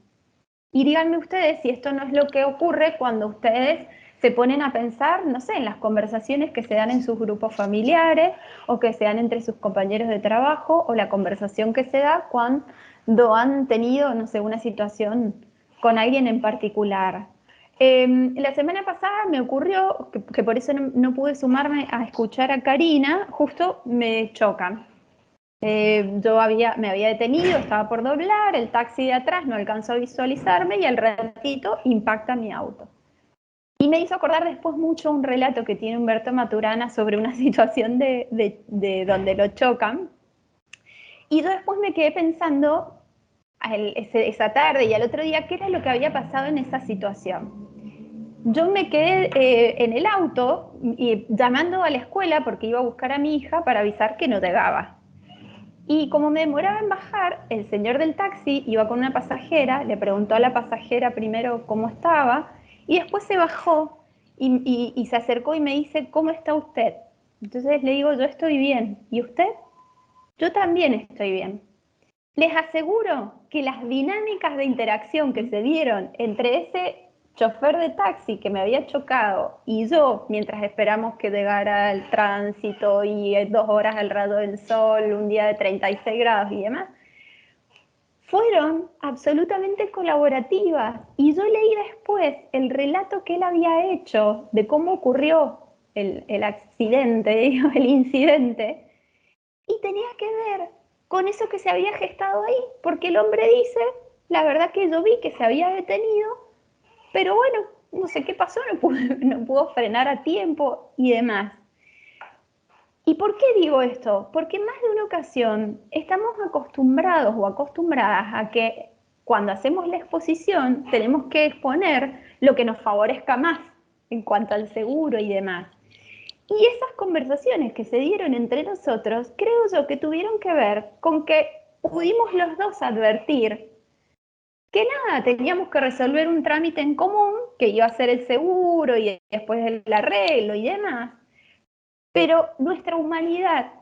Y díganme ustedes si esto no es lo que ocurre cuando ustedes se ponen a pensar, no sé, en las conversaciones que se dan en sus grupos familiares o que se dan entre sus compañeros de trabajo o la conversación que se da cuando han tenido, no sé, una situación con alguien en particular. La semana pasada me ocurrió, que por eso no pude sumarme a escuchar a Karina, justo me chocan. Yo me había detenido, estaba por doblar, el taxi de atrás no alcanzó a visualizarme y al ratito impacta mi auto. Y me hizo acordar después mucho un relato que tiene Humberto Maturana sobre una situación de donde lo chocan. Y yo después me quedé pensando esa tarde y al otro día qué era lo que había pasado en esa situación. yo me quedé en el auto y llamando a la escuela porque iba a buscar a mi hija para avisar que no llegaba. Y como me demoraba en bajar, el señor del taxi iba con una pasajera, le preguntó a la pasajera primero cómo estaba, y después se bajó y se acercó y me dice, ¿cómo está usted? Entonces le digo, yo estoy bien. ¿Y usted? Yo también estoy bien. Les aseguro que las dinámicas de interacción que se dieron entre ese chofer de taxi que me había chocado y yo, mientras esperamos que llegara el tránsito y 2 horas al rayo del sol, un día de 36 grados y demás, fueron absolutamente colaborativas. Y yo leí después el relato que él había hecho de cómo ocurrió el accidente, digamos, el incidente, y tenía que ver con eso que se había gestado ahí, porque el hombre dice, la verdad que yo vi que se había detenido, pero bueno, no sé qué pasó, no pudo frenar a tiempo y demás. ¿Y por qué digo esto? Porque en más de una ocasión estamos acostumbrados o acostumbradas a que cuando hacemos la exposición tenemos que exponer lo que nos favorezca más en cuanto al seguro y demás. Y esas conversaciones que se dieron entre nosotros, creo yo que tuvieron que ver con que pudimos los dos advertir que nada, teníamos que resolver un trámite en común, que iba a ser el seguro y después el arreglo y demás, pero nuestra humanidad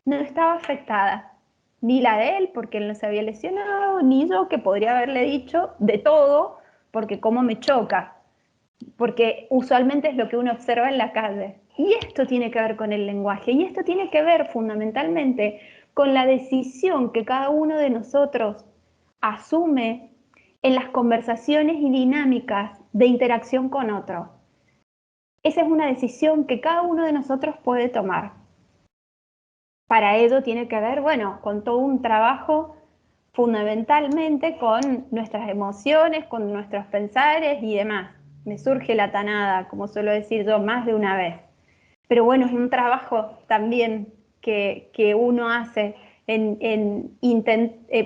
no estaba afectada, ni la de él, porque él no se había lesionado, ni yo, que podría haberle dicho de todo, porque cómo me choca, porque usualmente es lo que uno observa en la calle. Y esto tiene que ver con el lenguaje, y esto tiene que ver fundamentalmente con la decisión que cada uno de nosotros asume en las conversaciones y dinámicas de interacción con otro. Esa es una decisión que cada uno de nosotros puede tomar. Para ello tiene que ver, bueno, con todo un trabajo fundamentalmente con nuestras emociones, con nuestros pensares y demás. Me surge la tanada, como suelo decir yo, más de una vez. Pero bueno, es un trabajo también que uno hace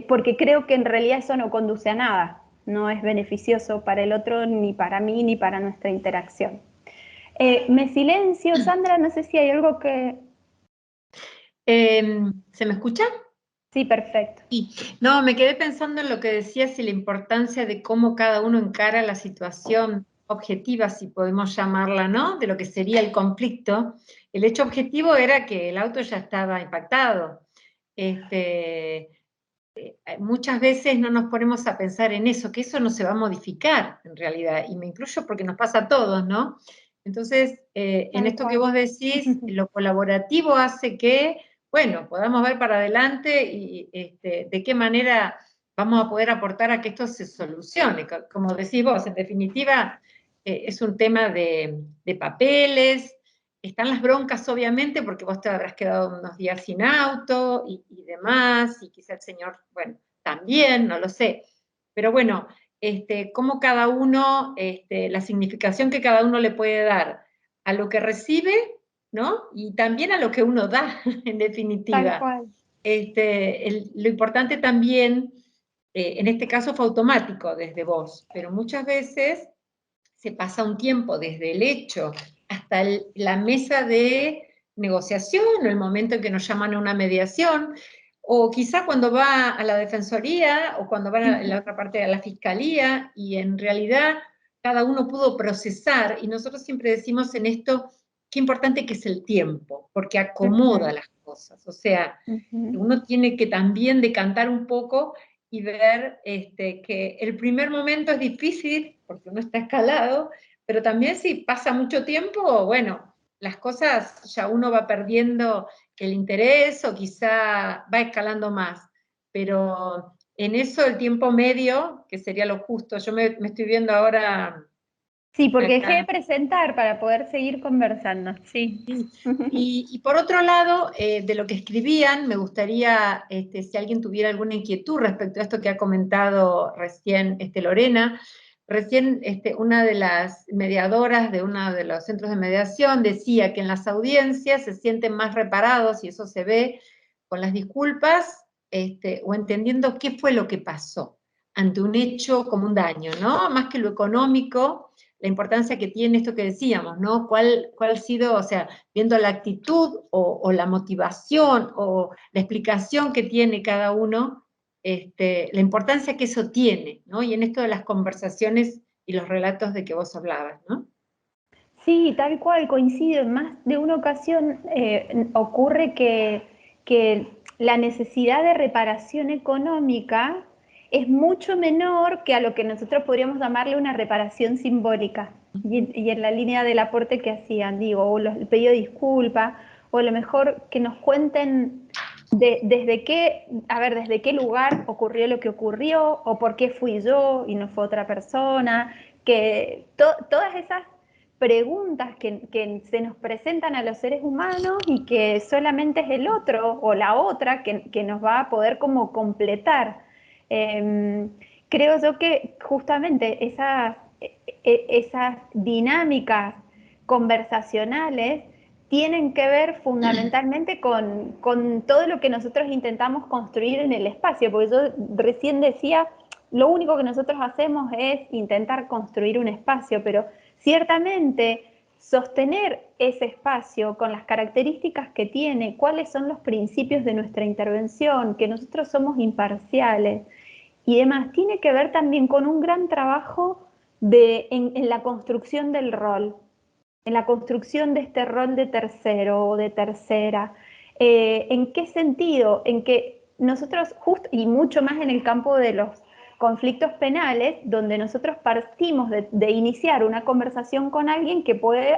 porque creo que en realidad eso no conduce a nada, no es beneficioso para el otro, ni para mí, ni para nuestra interacción. Me silencio, Sandra, no sé si hay algo que... ¿Se me escucha? Sí, perfecto. No, me quedé pensando en lo que decías y la importancia de cómo cada uno encara la situación objetiva, si podemos llamarla, ¿no? De lo que sería el conflicto. El hecho objetivo era que el auto ya estaba impactado. Muchas veces no nos ponemos a pensar en eso, que eso no se va a modificar en realidad, y me incluyo porque nos pasa a todos, ¿no? Entonces, en esto que vos decís, lo colaborativo hace que, bueno, podamos ver para adelante y de qué manera vamos a poder aportar a que esto se solucione. Como decís vos, en definitiva, es un tema de papeles. Están las broncas, obviamente, porque vos te habrás quedado unos días sin auto y demás, y quizá el señor, bueno, también, no lo sé. Pero bueno, cómo cada uno, la significación que cada uno le puede dar a lo que recibe, ¿no? Y también a lo que uno da, en definitiva. Tal cual. Lo importante también, en este caso fue automático desde vos, pero muchas veces se pasa un tiempo desde el hecho hasta la mesa de negociación o el momento en que nos llaman a una mediación, o quizá cuando va a la defensoría o cuando va a la otra parte de la fiscalía y en realidad cada uno pudo procesar, y nosotros siempre decimos en esto qué importante que es el tiempo, porque acomoda las cosas, o sea, uno tiene que también decantar un poco y ver que el primer momento es difícil, porque uno está escalado, pero también si pasa mucho tiempo, bueno, las cosas ya uno va perdiendo el interés o quizá va escalando más. Pero en eso el tiempo medio, que sería lo justo, yo me estoy viendo ahora Sí, porque dejé de acá. presentar para poder seguir conversando, sí. Sí. Y por otro lado, de lo que escribían, me gustaría, si alguien tuviera alguna inquietud respecto a esto que ha comentado recién Lorena, recién una de las mediadoras de uno de los centros de mediación decía que en las audiencias se sienten más reparados, y eso se ve con las disculpas, o entendiendo qué fue lo que pasó ante un hecho como un daño, ¿no? Más que lo económico, la importancia que tiene esto que decíamos, ¿no? ¿Cuál ha sido, o sea, viendo la actitud o la motivación o la explicación que tiene cada uno, la importancia que eso tiene, ¿no? Y en esto de las conversaciones y los relatos de que vos hablabas, ¿no? Sí, tal cual, coincido. En más de una ocasión ocurre que la necesidad de reparación económica es mucho menor que a lo que nosotros podríamos llamarle una reparación simbólica. Y en la línea del aporte que hacían, digo, o el pedido de disculpa, o a lo mejor que nos cuenten desde qué lugar ocurrió lo que ocurrió, o por qué fui yo y no fue otra persona, que todas esas preguntas que se nos presentan a los seres humanos y que solamente es el otro o la otra que nos va a poder como completar. Creo yo que justamente esas dinámicas conversacionales tienen que ver fundamentalmente con todo lo que nosotros intentamos construir en el espacio, porque yo recién decía, lo único que nosotros hacemos es intentar construir un espacio, pero ciertamente sostener ese espacio con las características que tiene, cuáles son los principios de nuestra intervención, que nosotros somos imparciales y demás, tiene que ver también con un gran trabajo en la construcción del rol, en la construcción de este rol de tercero o de tercera. ¿En qué sentido? En que nosotros, justo y mucho más en el campo de los conflictos penales, donde nosotros partimos de iniciar una conversación con alguien que puede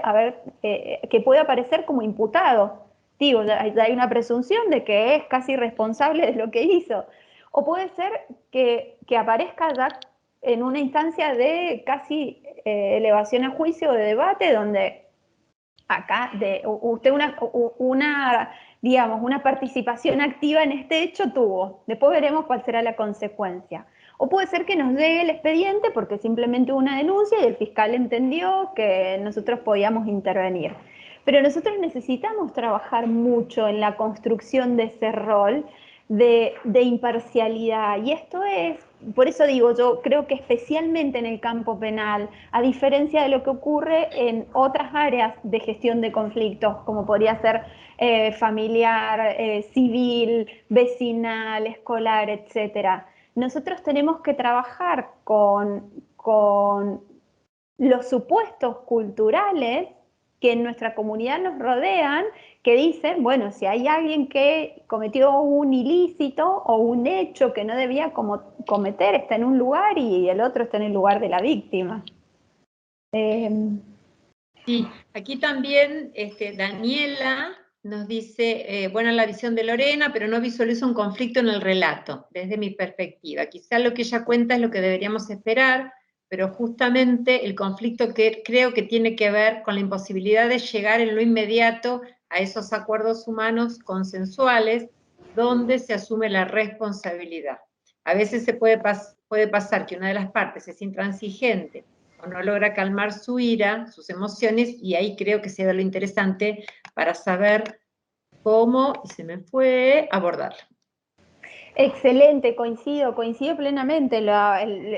aparecer como imputado. Digo, hay una presunción de que es casi responsable de lo que hizo. O puede ser que aparezca ya en una instancia de casi elevación a juicio o de debate, donde acá usted digamos, una participación activa en este hecho tuvo. Después veremos cuál será la consecuencia. O puede ser que nos llegue el expediente porque simplemente hubo una denuncia y el fiscal entendió que nosotros podíamos intervenir. Pero nosotros necesitamos trabajar mucho en la construcción de ese rol de imparcialidad. Y esto es, por eso digo, yo creo que especialmente en el campo penal, a diferencia de lo que ocurre en otras áreas de gestión de conflictos, como podría ser familiar, civil, vecinal, escolar, etcétera. Nosotros tenemos que trabajar con los supuestos culturales que en nuestra comunidad nos rodean, que dicen, bueno, si hay alguien que cometió un ilícito o un hecho que no debía cometer, está en un lugar y el otro está en el lugar de la víctima. Sí, aquí también Daniela nos dice, buena la visión de Lorena, pero no visualiza un conflicto en el relato, desde mi perspectiva. Quizá lo que ella cuenta es lo que deberíamos esperar, pero justamente el conflicto que creo que tiene que ver con la imposibilidad de llegar en lo inmediato a esos acuerdos humanos consensuales donde se asume la responsabilidad. A veces puede pasar que una de las partes es intransigente o no logra calmar su ira, sus emociones, y ahí creo que se da lo interesante para saber cómo, y se me fue, abordarlo. Excelente, coincido plenamente.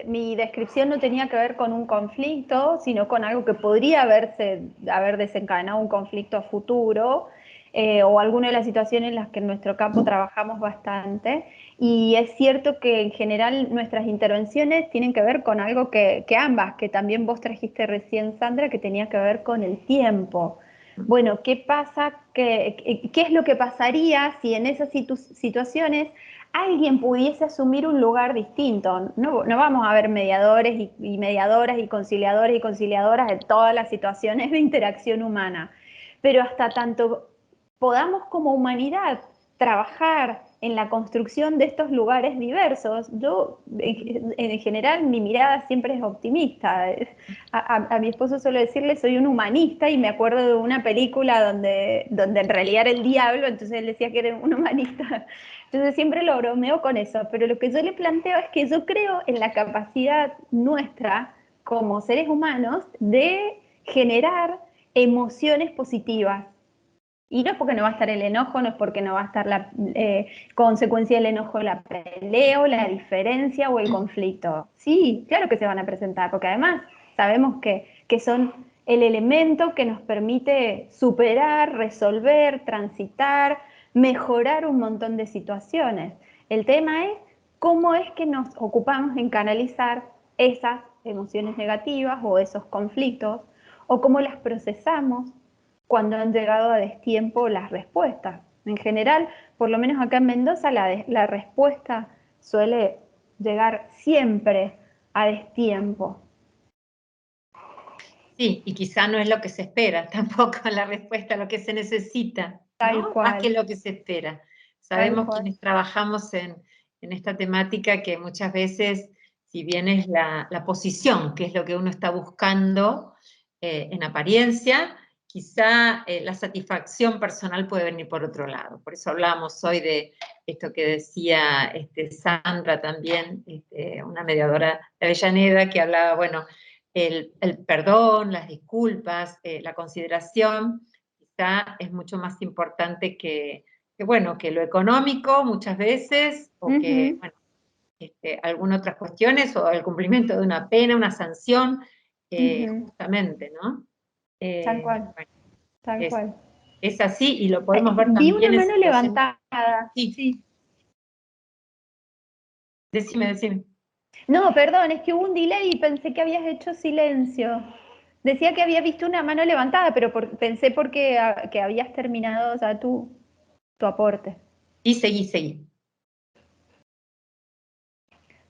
Mi descripción no tenía que ver con un conflicto, sino con algo que podría haber desencadenado un conflicto a futuro, o alguna de las situaciones en las que en nuestro campo trabajamos bastante. Y es cierto que en general nuestras intervenciones tienen que ver con algo que ambas, que también vos trajiste recién, Sandra, que tenía que ver con el tiempo. Bueno, ¿qué pasa? ¿Qué es lo que pasaría si en esas situaciones alguien pudiese asumir un lugar distinto? No vamos a ver mediadores y mediadoras y conciliadoras en todas las situaciones de interacción humana, pero hasta tanto podamos como humanidad trabajar en la construcción de estos lugares diversos, yo en general mi mirada siempre es optimista. A mi esposo suelo decirle soy un humanista y me acuerdo de una película donde en realidad era el diablo, entonces él decía que era un humanista. Entonces siempre lo bromeo con eso, pero lo que yo le planteo es que yo creo en la capacidad nuestra como seres humanos de generar emociones positivas. Y no es porque no va a estar el enojo, no es porque no va a estar la consecuencia del enojo, la pelea, o la diferencia o el conflicto. Sí, claro que se van a presentar, porque además sabemos que que son el elemento que nos permite superar, resolver, transitar, mejorar un montón de situaciones. El tema es cómo es que nos ocupamos en canalizar esas emociones negativas o esos conflictos, o cómo las procesamos cuando han llegado a destiempo las respuestas. En general, por lo menos acá en Mendoza, la respuesta suele llegar siempre a destiempo. Sí, y quizá no es lo que se espera, tampoco la respuesta, lo que se necesita, Tal ¿no? cual. Más que lo que se espera. Sabemos quienes trabajamos en esta temática que muchas veces, si bien es la posición, que es lo que uno está buscando en apariencia, quizá la satisfacción personal puede venir por otro lado. Por eso hablamos hoy de esto que decía Sandra también, una mediadora de Avellaneda, que hablaba, bueno, el perdón, las disculpas, la consideración, quizá es mucho más importante bueno, que lo económico muchas veces, o que, bueno, algunas otras cuestiones, o el cumplimiento de una pena, una sanción, justamente, ¿no? Tal cual, Bueno, tal cual. es así, y lo podemos ver Vi también una en mano situaciones... levantada. Sí. Decime. No, perdón, es que hubo un delay y pensé que habías hecho silencio. Decía que había visto una mano levantada, pero pensé porque que habías terminado ya tu aporte. Y seguí.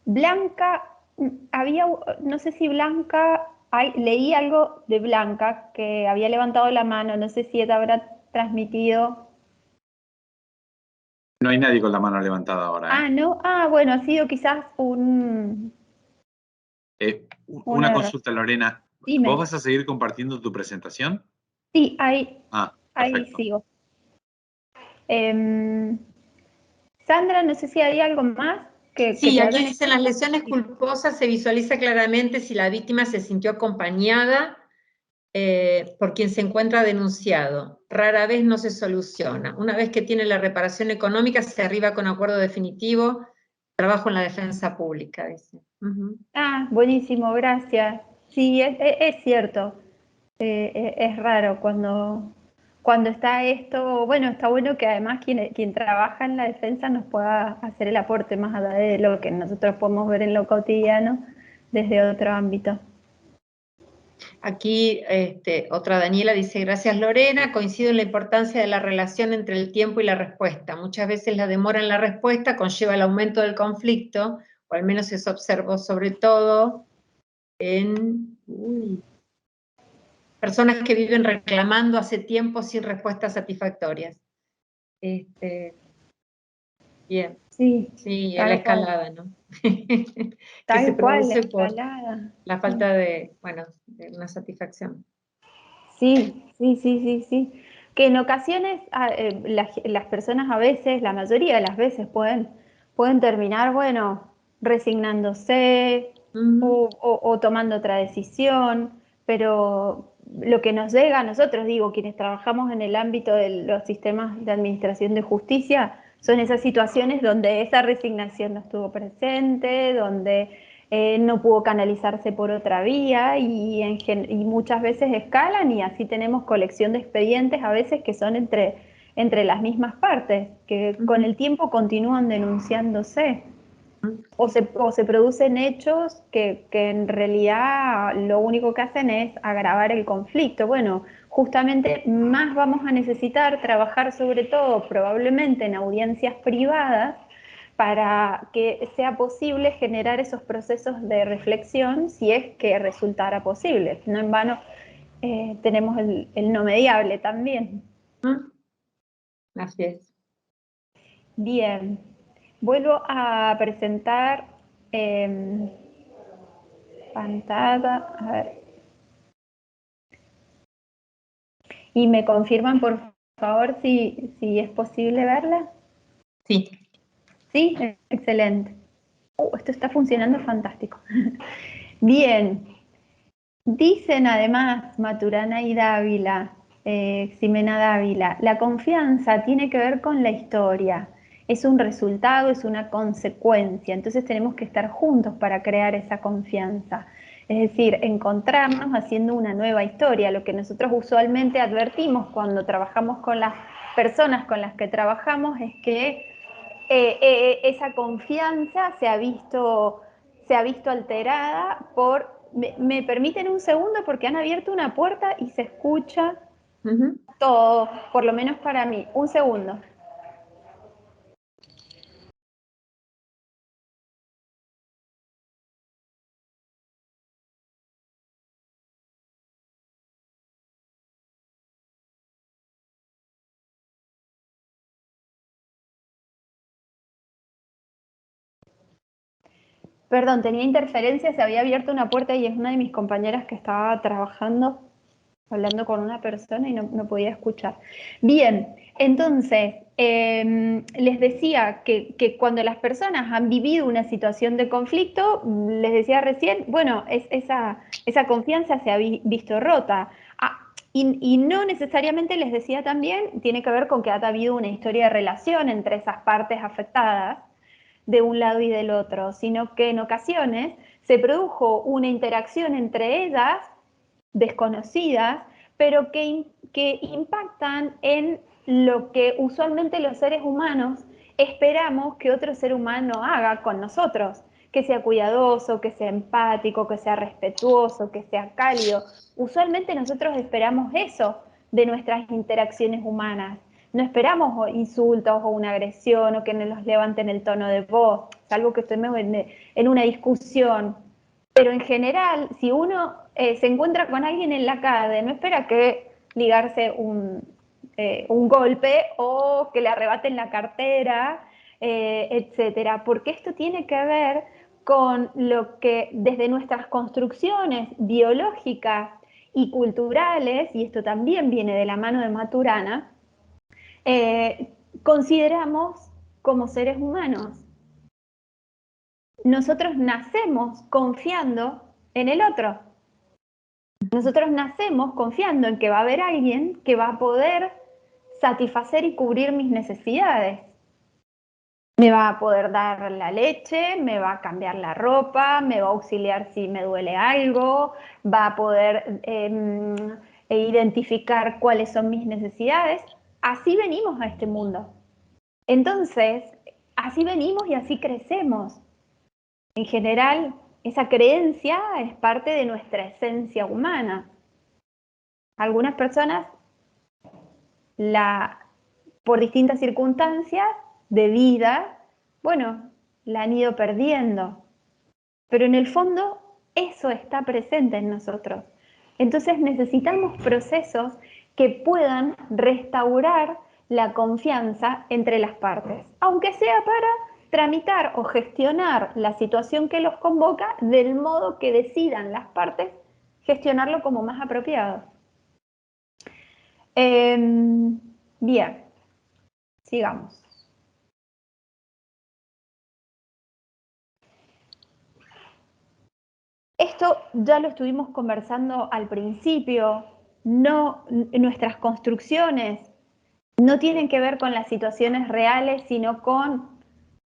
Blanca, no sé si Blanca, leí algo de Blanca que había levantado la mano, no sé si ella habrá transmitido. No hay nadie con la mano levantada ahora, ¿eh? Ah, no, bueno, ha sido quizás un Una error. consulta, Lorena. Dime. ¿Vos vas a seguir compartiendo tu presentación? Sí, ahí Perfecto. sigo. Sandra, no sé si hay algo más que Sí, te aquí haya... dicen las lesiones culposas, se visualiza claramente si la víctima se sintió acompañada por quien se encuentra denunciado. Rara vez no se soluciona. Una vez que tiene la reparación económica, se arriba con acuerdo definitivo. Trabajo en la defensa pública, dice. Buenísimo, gracias. Sí, es cierto. Es raro cuando está esto. Bueno, está bueno que además quien trabaja en la defensa nos pueda hacer el aporte más allá de lo que nosotros podemos ver en lo cotidiano desde otro ámbito. Aquí otra Daniela dice, gracias Lorena, coincido en la importancia de la relación entre el tiempo y la respuesta. Muchas veces la demora en la respuesta conlleva el aumento del conflicto, o al menos eso observo sobre todo en personas que viven reclamando hace tiempo sin respuestas satisfactorias. Bien, sí, la escalada, ¿no? Que se Cual, la produce por escalada. la falta de una satisfacción. Sí. Que en ocasiones las personas a veces, la mayoría de las veces pueden terminar, bueno, resignándose o tomando otra decisión, pero lo que nos llega a nosotros, digo, quienes trabajamos en el ámbito de los sistemas de administración de justicia, son esas situaciones donde esa resignación no estuvo presente, donde no pudo canalizarse por otra vía y muchas veces escalan y así tenemos colección de expedientes a veces que son entre las mismas partes, que con el tiempo continúan denunciándose. O se producen hechos que en realidad lo único que hacen es agravar el conflicto. Bueno, justamente más vamos a necesitar trabajar sobre todo probablemente en audiencias privadas para que sea posible generar esos procesos de reflexión si es que resultara posible. No en vano tenemos el no mediable también. Así es. Bien, vuelvo a presentar pantalla, a ver. Y me confirman por favor si es posible verla. Sí. Sí, excelente. Esto está funcionando fantástico. Bien, dicen además Maturana y Dávila, Ximena Dávila, la confianza tiene que ver con la historia. Es un resultado, es una consecuencia. Entonces tenemos que estar juntos para crear esa confianza. Es decir, encontrarnos haciendo una nueva historia. Lo que nosotros usualmente advertimos cuando trabajamos con las personas con las que trabajamos es que esa confianza se ha visto alterada por... ¿Me permiten un segundo? Porque han abierto una puerta y se escucha todo, por lo menos para mí. Un segundo. Perdón, tenía interferencia, se había abierto una puerta y es una de mis compañeras que estaba trabajando, hablando con una persona y no podía escuchar. Bien, entonces, les decía que cuando las personas han vivido una situación de conflicto, les decía recién, bueno, esa confianza se ha visto rota. Y no necesariamente, les decía también, tiene que ver con que ha habido una historia de relación entre esas partes afectadas, de un lado y del otro, sino que en ocasiones se produjo una interacción entre ellas, desconocidas, pero que impactan en lo que usualmente los seres humanos esperamos que otro ser humano haga con nosotros, que sea cuidadoso, que sea empático, que sea respetuoso, que sea cálido. Usualmente nosotros esperamos eso de nuestras interacciones humanas. No esperamos insultos o una agresión o que nos levanten el tono de voz, salvo que estemos en una discusión. Pero en general, si uno se encuentra con alguien en la calle, no espera que ligarse un golpe o que le arrebaten la cartera, etcétera, porque esto tiene que ver con lo que desde nuestras construcciones biológicas y culturales, y esto también viene de la mano de Maturana, consideramos como seres humanos. Nosotros nacemos confiando en el otro. Nosotros nacemos confiando en que va a haber alguien que va a poder satisfacer y cubrir mis necesidades. Me va a poder dar la leche, me va a cambiar la ropa, me va a auxiliar si me duele algo, va a poder identificar cuáles son mis necesidades. Así venimos a este mundo. Entonces, así venimos y así crecemos. En general, esa creencia es parte de nuestra esencia humana. Algunas personas, por distintas circunstancias de vida, bueno, la han ido perdiendo. Pero en el fondo, eso está presente en nosotros. Entonces necesitamos procesos que puedan restaurar la confianza entre las partes, aunque sea para tramitar o gestionar la situación que los convoca del modo que decidan las partes gestionarlo como más apropiado. Bien, sigamos. Esto ya lo estuvimos conversando al principio, nuestras construcciones no tienen que ver con las situaciones reales, sino con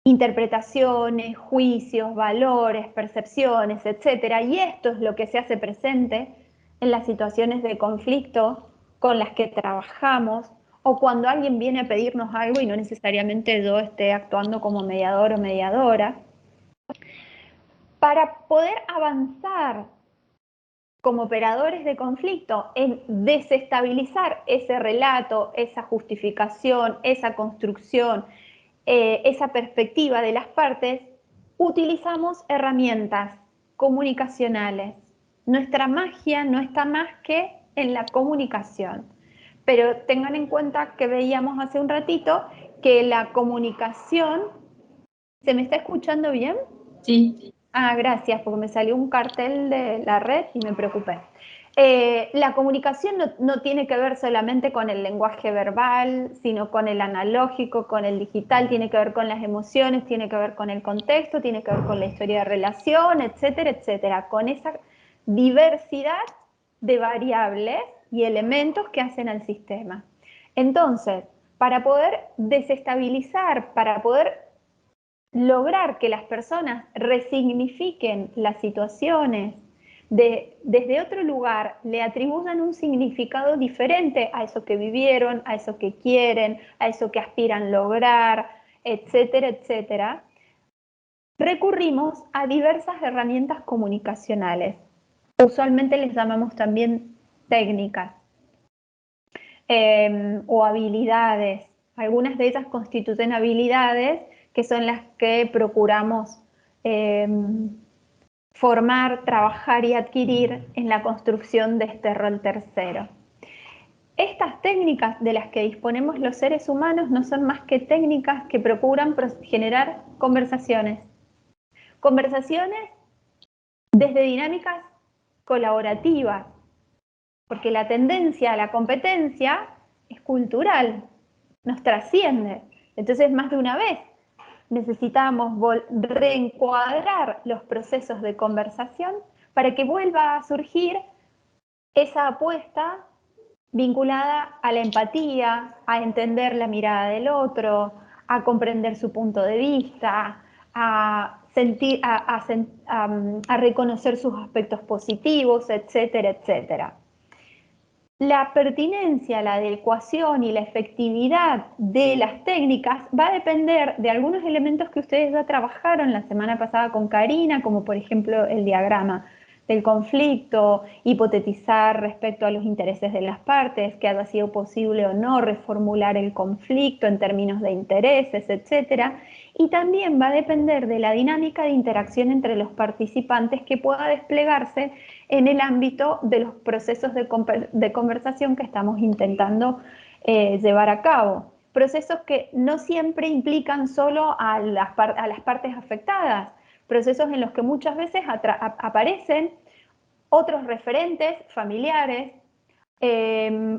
interpretaciones, juicios, valores, percepciones, etc. Y esto es lo que se hace presente en las situaciones de conflicto con las que trabajamos o cuando alguien viene a pedirnos algo y no necesariamente yo esté actuando como mediador o mediadora. Para poder avanzar como operadores de conflicto en desestabilizar ese relato, esa justificación, esa construcción, esa perspectiva de las partes, utilizamos herramientas comunicacionales. Nuestra magia no está más que en la comunicación. Pero tengan en cuenta que veíamos hace un ratito que la comunicación... ¿Se me está escuchando bien? Sí. Ah, gracias, porque me salió un cartel de la red y me preocupé. La comunicación no tiene que ver solamente con el lenguaje verbal, sino con el analógico, con el digital, tiene que ver con las emociones, tiene que ver con el contexto, tiene que ver con la historia de relación, etcétera, etcétera, con esa diversidad de variables y elementos que hacen al sistema. Entonces, para poder desestabilizar, para poder lograr que las personas resignifiquen las situaciones, desde otro lugar le atribuyan un significado diferente a eso que vivieron, a eso que quieren, a eso que aspiran lograr, etcétera, etcétera, recurrimos a diversas herramientas comunicacionales. Usualmente les llamamos también técnicas o habilidades. Algunas de ellas constituyen habilidades que son las que procuramos formar, trabajar y adquirir en la construcción de este rol tercero. Estas técnicas de las que disponemos los seres humanos no son más que técnicas que procuran generar conversaciones. Conversaciones desde dinámicas colaborativas, porque la tendencia a la competencia es cultural, nos trasciende. Entonces, más de una vez necesitamos reencuadrar los procesos de conversación para que vuelva a surgir esa apuesta vinculada a la empatía, a entender la mirada del otro, a comprender su punto de vista, a reconocer sus aspectos positivos, etcétera, etcétera. La pertinencia, la adecuación y la efectividad de las técnicas va a depender de algunos elementos que ustedes ya trabajaron la semana pasada con Karina, como por ejemplo el diagrama del conflicto, hipotetizar respecto a los intereses de las partes, que haya sido posible o no reformular el conflicto en términos de intereses, etcétera. Y también va a depender de la dinámica de interacción entre los participantes que pueda desplegarse en el ámbito de los procesos de conversación que estamos intentando llevar a cabo. Procesos que no siempre implican solo a las partes afectadas, procesos en los que muchas veces aparecen otros referentes familiares,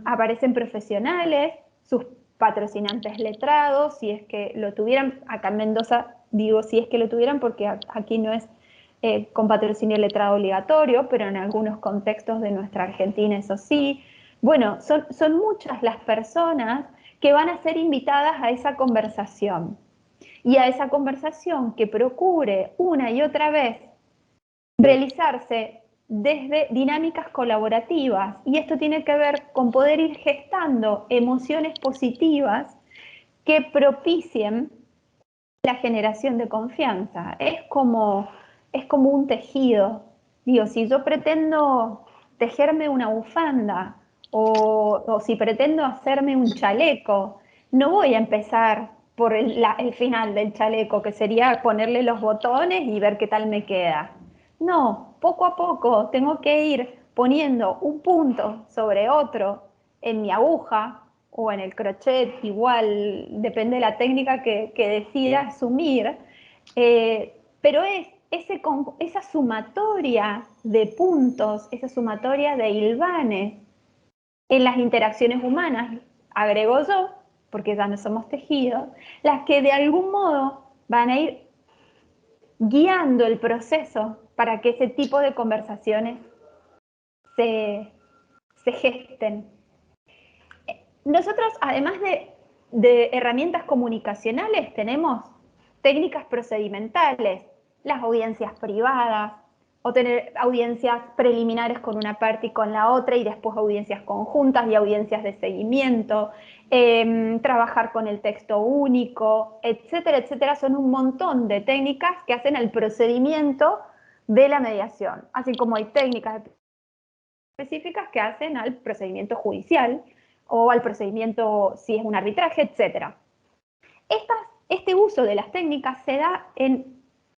aparecen profesionales, sus patrocinantes letrados, si es que lo tuvieran. Acá en Mendoza digo si es que lo tuvieran porque aquí no es con patrocinio letrado obligatorio, pero en algunos contextos de nuestra Argentina eso sí. Bueno, son muchas las personas que van a ser invitadas a esa conversación. Y a esa conversación que procure una y otra vez realizarse desde dinámicas colaborativas. Y esto tiene que ver con poder ir gestando emociones positivas que propicien la generación de confianza. Es como un tejido. Digo, si yo pretendo tejerme una bufanda o si pretendo hacerme un chaleco, no voy a empezar por el final del chaleco, que sería ponerle los botones y ver qué tal me queda. No, poco a poco tengo que ir poniendo un punto sobre otro en mi aguja o en el crochet, igual depende de la técnica que decida asumir, pero es esa sumatoria de puntos, esa sumatoria de hilvanes en las interacciones humanas, agrego yo, porque ya no somos tejidos, las que de algún modo van a ir guiando el proceso para que ese tipo de conversaciones se gesten. Nosotros, además de herramientas comunicacionales, tenemos técnicas procedimentales, las audiencias privadas, o tener audiencias preliminares con una parte y con la otra, y después audiencias conjuntas y audiencias de seguimiento, trabajar con el texto único, etcétera, etcétera. Son un montón de técnicas que hacen al procedimiento de la mediación, así como hay técnicas específicas que hacen al procedimiento judicial o al procedimiento si es un arbitraje, etcétera. Este uso de las técnicas se da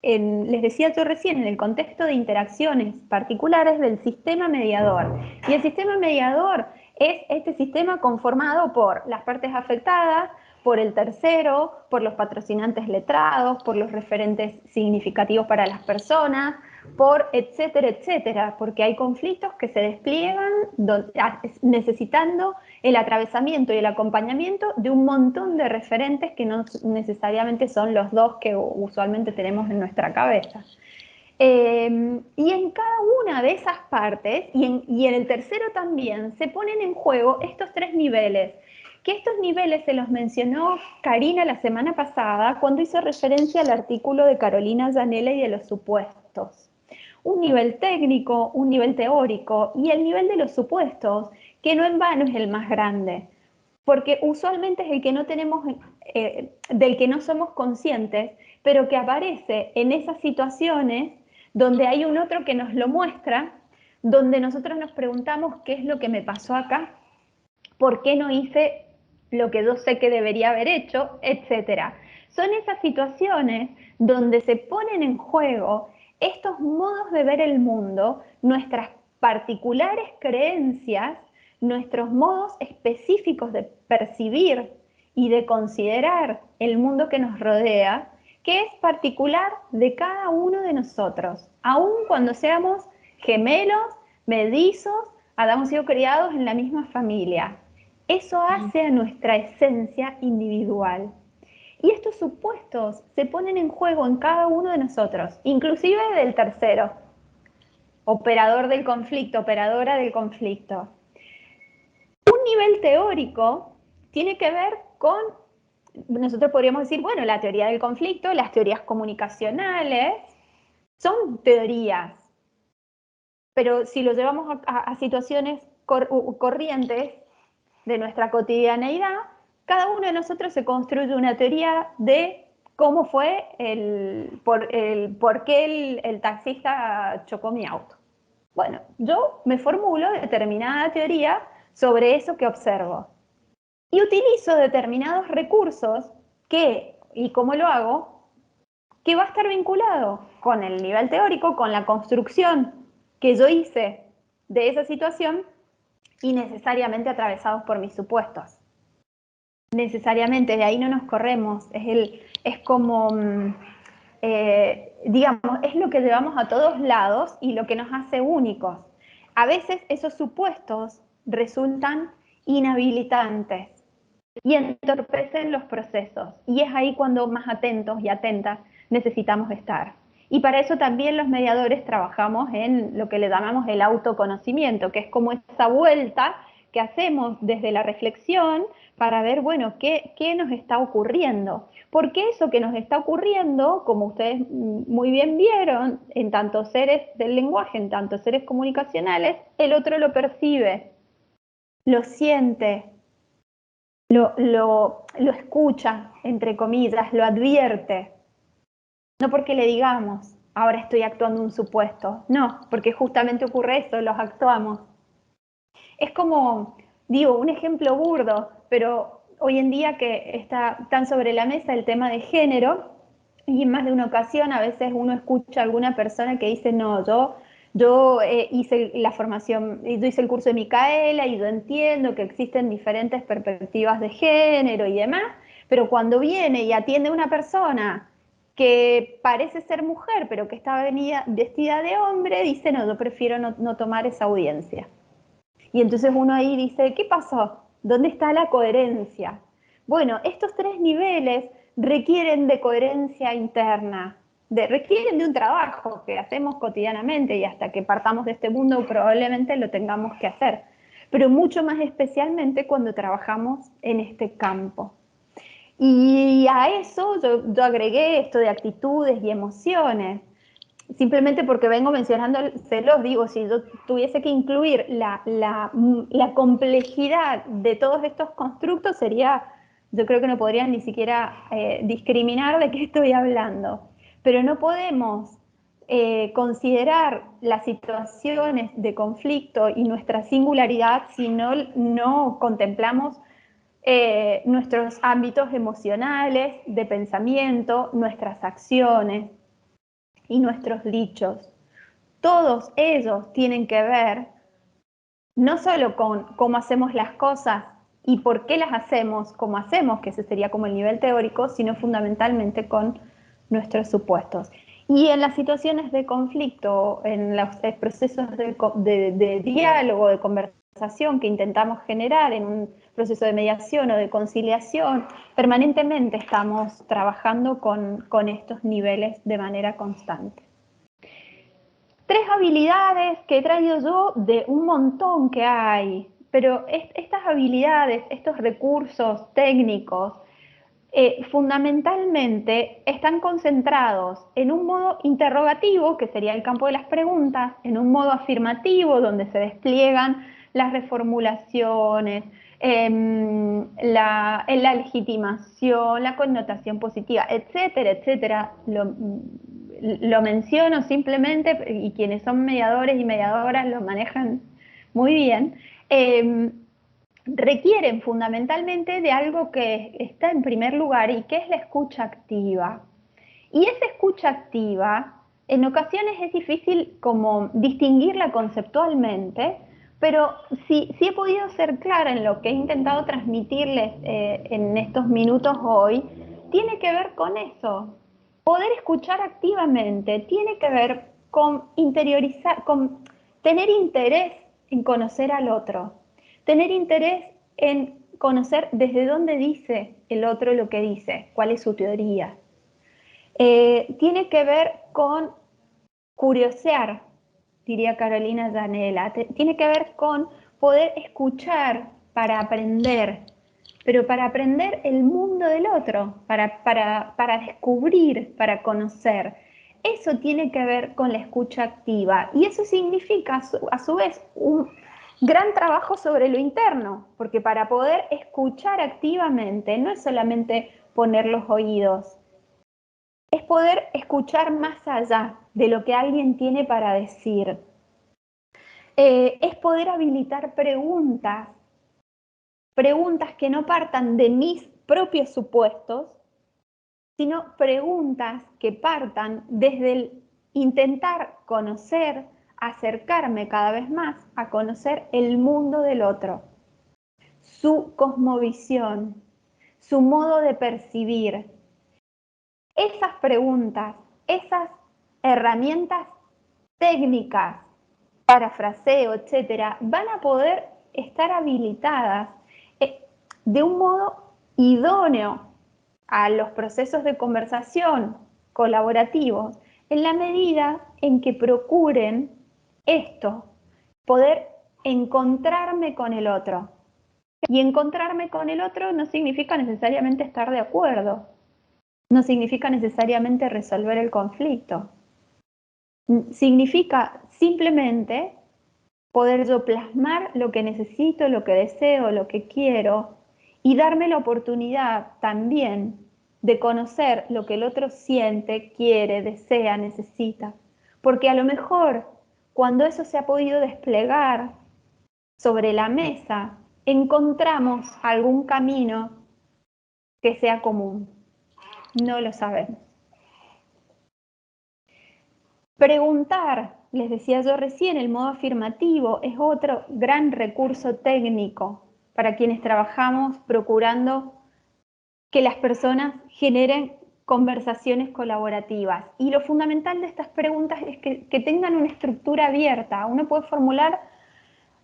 les decía yo recién, en el contexto de interacciones particulares del sistema mediador. Y el sistema mediador es este sistema conformado por las partes afectadas, por el tercero, por los patrocinantes letrados, por los referentes significativos para las personas, por etcétera, etcétera, porque hay conflictos que se despliegan necesitando el atravesamiento y el acompañamiento de un montón de referentes que no necesariamente son los dos que usualmente tenemos en nuestra cabeza. Y en cada una de esas partes, y en el tercero también, se ponen en juego estos tres niveles, que estos niveles se los mencionó Karina la semana pasada cuando hizo referencia al artículo de Carolina Zanella y de los supuestos. un nivel técnico, un nivel teórico y el nivel de los supuestos, que no en vano es el más grande, porque usualmente es el que no tenemos, del que no somos conscientes, pero que aparece en esas situaciones donde hay un otro que nos lo muestra, donde nosotros nos preguntamos qué es lo que me pasó acá, por qué no hice lo que yo sé que debería haber hecho, etcétera. Son esas situaciones donde se ponen en juego estos modos de ver el mundo, nuestras particulares creencias, nuestros modos específicos de percibir y de considerar el mundo que nos rodea, que es particular de cada uno de nosotros, aun cuando seamos gemelos, mellizos, hayamos sido criados en la misma familia. Eso hace a nuestra esencia individual. Y estos supuestos se ponen en juego en cada uno de nosotros, inclusive del tercero, operador del conflicto, operadora del conflicto. Un nivel teórico tiene que ver con, nosotros podríamos decir, bueno, la teoría del conflicto, las teorías comunicacionales, son teorías, pero si lo llevamos a situaciones corrientes de nuestra cotidianeidad, cada uno de nosotros se construye una teoría de cómo fue por qué el taxista chocó mi auto. Bueno, yo me formulo determinada teoría sobre eso que observo y utilizo determinados recursos ¿y cómo lo hago? Que va a estar vinculado con el nivel teórico, con la construcción que yo hice de esa situación y necesariamente atravesados por mis supuestos. Necesariamente, de ahí no nos corremos, es como, digamos, es lo que llevamos a todos lados y lo que nos hace únicos. A veces esos supuestos resultan inhabilitantes y entorpecen los procesos, y es ahí cuando más atentos y atentas necesitamos estar. Y para eso también los mediadores trabajamos en lo que le llamamos el autoconocimiento, que es como esa vuelta que hacemos desde la reflexión para ver, bueno, qué nos está ocurriendo. Porque eso que nos está ocurriendo, como ustedes muy bien vieron, en tantos seres del lenguaje, en tantos seres comunicacionales, el otro lo percibe, lo siente, lo escucha, entre comillas, lo advierte. No porque le digamos, ahora estoy actuando un supuesto. No, porque justamente ocurre eso, los actuamos. Es como, digo, un ejemplo burdo, pero hoy en día que está tan sobre la mesa el tema de género, y en más de una ocasión a veces uno escucha a alguna persona que dice, no, yo hice la formación, yo hice el curso de Micaela y yo entiendo que existen diferentes perspectivas de género y demás, pero cuando viene y atiende a una persona que parece ser mujer, pero que está vestida de hombre, dice, no, yo prefiero no tomar esa audiencia. Y entonces uno ahí dice, ¿qué pasó? ¿Dónde está la coherencia? Bueno, estos tres niveles requieren de coherencia interna, requieren de un trabajo que hacemos cotidianamente y hasta que partamos de este mundo probablemente lo tengamos que hacer, pero mucho más especialmente cuando trabajamos en este campo. Y a eso yo agregué esto de actitudes y emociones, simplemente porque vengo mencionándoselos, digo, si yo tuviese que incluir la complejidad de todos estos constructos, yo creo que no podrían ni siquiera discriminar de qué estoy hablando. Pero no podemos considerar las situaciones de conflicto y nuestra singularidad si no contemplamos nuestros ámbitos emocionales, de pensamiento, nuestras acciones y nuestros dichos. Todos ellos tienen que ver no solo con cómo hacemos las cosas y por qué las hacemos como hacemos, que ese sería como el nivel teórico, sino fundamentalmente con nuestros supuestos. Y en las situaciones de conflicto, en los procesos de diálogo, de conversación que intentamos generar en un proceso de mediación o de conciliación, permanentemente estamos trabajando con estos niveles de manera constante. 3 habilidades que he traído yo de un montón que hay, pero estas habilidades, estos recursos técnicos, fundamentalmente están concentrados en un modo interrogativo, que sería el campo de las preguntas, en un modo afirmativo, donde se despliegan las reformulaciones, la legitimación, la connotación positiva, etcétera, etcétera. Lo menciono simplemente, y quienes son mediadores y mediadoras lo manejan muy bien, requieren fundamentalmente de algo que está en primer lugar y que es la escucha activa. Y esa escucha activa, en ocasiones es difícil como distinguirla conceptualmente, pero sí he podido ser clara en lo que he intentado transmitirles en estos minutos hoy, tiene que ver con eso. Poder escuchar activamente tiene que ver con interiorizar, con tener interés en conocer al otro, tener interés en conocer desde dónde dice el otro lo que dice, cuál es su teoría. Tiene que ver con curiosear, diría Carolina Zanella, tiene que ver con poder escuchar para aprender, pero para aprender el mundo del otro, para descubrir, para conocer. Eso tiene que ver con la escucha activa y eso significa a su vez un gran trabajo sobre lo interno, porque para poder escuchar activamente no es solamente poner los oídos, es poder escuchar más allá de lo que alguien tiene para decir. Es poder habilitar preguntas que no partan de mis propios supuestos, sino preguntas que partan desde el intentar conocer, acercarme cada vez más a conocer el mundo del otro, su cosmovisión, su modo de percibir. Esas preguntas, esas herramientas técnicas, parafraseo, etcétera, van a poder estar habilitadas de un modo idóneo a los procesos de conversación colaborativos en la medida en que procuren esto, poder encontrarme con el otro. Y encontrarme con el otro no significa necesariamente estar de acuerdo, no significa necesariamente resolver el conflicto. Significa simplemente poder yo plasmar lo que necesito, lo que deseo, lo que quiero y darme la oportunidad también de conocer lo que el otro siente, quiere, desea, necesita. Porque a lo mejor cuando eso se ha podido desplegar sobre la mesa, encontramos algún camino que sea común. No lo sabemos. Preguntar, les decía yo recién, el modo afirmativo es otro gran recurso técnico para quienes trabajamos procurando que las personas generen conversaciones colaborativas. Y lo fundamental de estas preguntas es que tengan una estructura abierta. Uno puede formular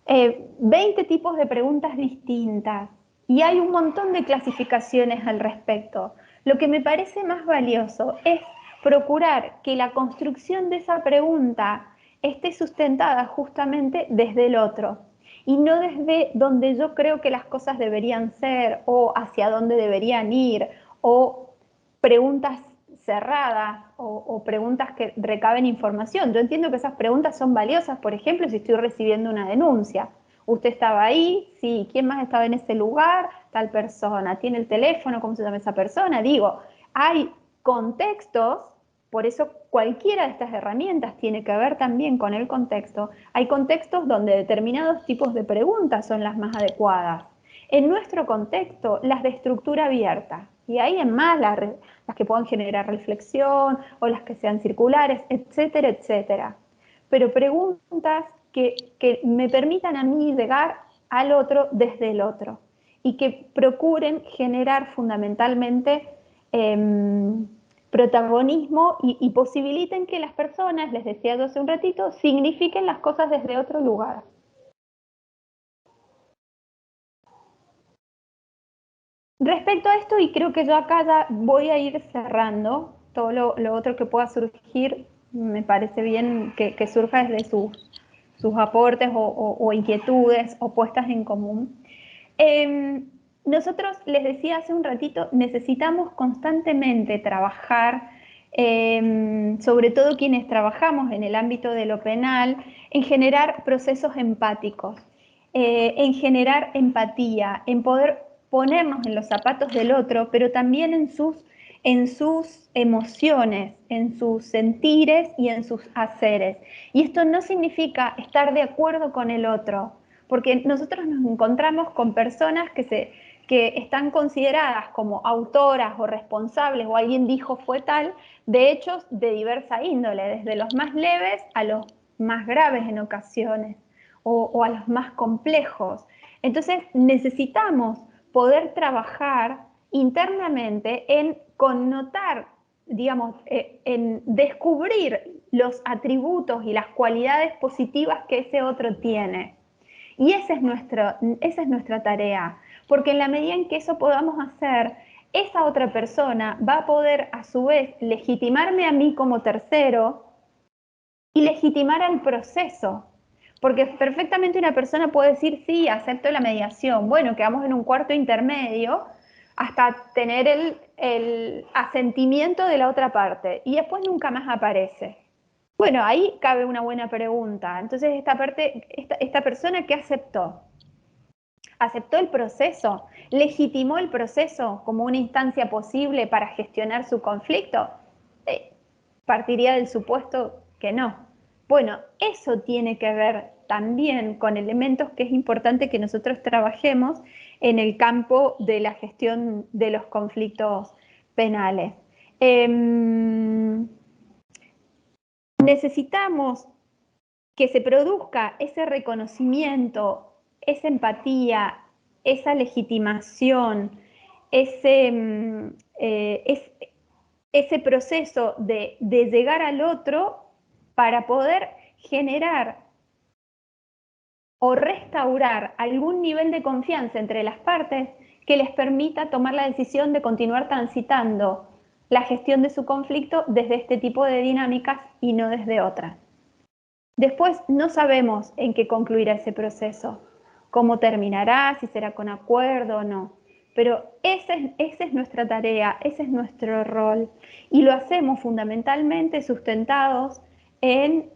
20 tipos de preguntas distintas y hay un montón de clasificaciones al respecto. Lo que me parece más valioso es procurar que la construcción de esa pregunta esté sustentada justamente desde el otro y no desde donde yo creo que las cosas deberían ser o hacia dónde deberían ir o preguntas cerradas o preguntas que recaben información. Yo entiendo que esas preguntas son valiosas, por ejemplo, si estoy recibiendo una denuncia. ¿Usted estaba ahí? Sí. ¿Quién más estaba en ese lugar? Tal persona. ¿Tiene el teléfono? ¿Cómo se llama esa persona? Digo, hay contextos, por eso cualquiera de estas herramientas tiene que ver también con el contexto. Hay contextos donde determinados tipos de preguntas son las más adecuadas. En nuestro contexto, las de estructura abierta. Y hay en más las que puedan generar reflexión o las que sean circulares, etcétera, etcétera. Pero preguntas que me permitan a mí llegar al otro desde el otro y que procuren generar fundamentalmente protagonismo y posibiliten que las personas, les decía yo hace un ratito, signifiquen las cosas desde otro lugar. Respecto a esto, y creo que yo acá ya voy a ir cerrando, todo lo otro que pueda surgir, me parece bien que surja desde sus aportes o inquietudes o puestas en común. nosotros, les decía hace un ratito, necesitamos constantemente trabajar, sobre todo quienes trabajamos en el ámbito de lo penal, en generar procesos empáticos, en generar empatía, en poder ponernos en los zapatos del otro, pero también en sus emociones, en sus sentires y en sus haceres. Y esto no significa estar de acuerdo con el otro, porque nosotros nos encontramos con personas que están consideradas como autoras o responsables, o alguien dijo fue tal, de hechos de diversa índole, desde los más leves a los más graves en ocasiones, o a los más complejos. Entonces necesitamos poder trabajar internamente en connotar, digamos, en descubrir los atributos y las cualidades positivas que ese otro tiene. Y esa es nuestra tarea, porque en la medida en que eso podamos hacer, esa otra persona va a poder a su vez legitimarme a mí como tercero y legitimar al proceso. Porque perfectamente una persona puede decir, sí, acepto la mediación, bueno, quedamos en un cuarto intermedio hasta tener el asentimiento de la otra parte y después nunca más aparece. Bueno, ahí cabe una buena pregunta. Entonces, esta persona, ¿qué aceptó? ¿Aceptó el proceso? ¿Legitimó el proceso como una instancia posible para gestionar su conflicto? Partiría del supuesto que no. Bueno, eso tiene que ver también con elementos que es importante que nosotros trabajemos en el campo de la gestión de los conflictos penales. Necesitamos que se produzca ese reconocimiento, esa empatía, esa legitimación, ese proceso de llegar al otro para poder generar o restaurar algún nivel de confianza entre las partes que les permita tomar la decisión de continuar transitando la gestión de su conflicto desde este tipo de dinámicas y no desde otras. Después no sabemos en qué concluirá ese proceso, cómo terminará, si será con acuerdo o no. Pero esa es nuestra tarea, ese es nuestro rol. Y lo hacemos fundamentalmente sustentados en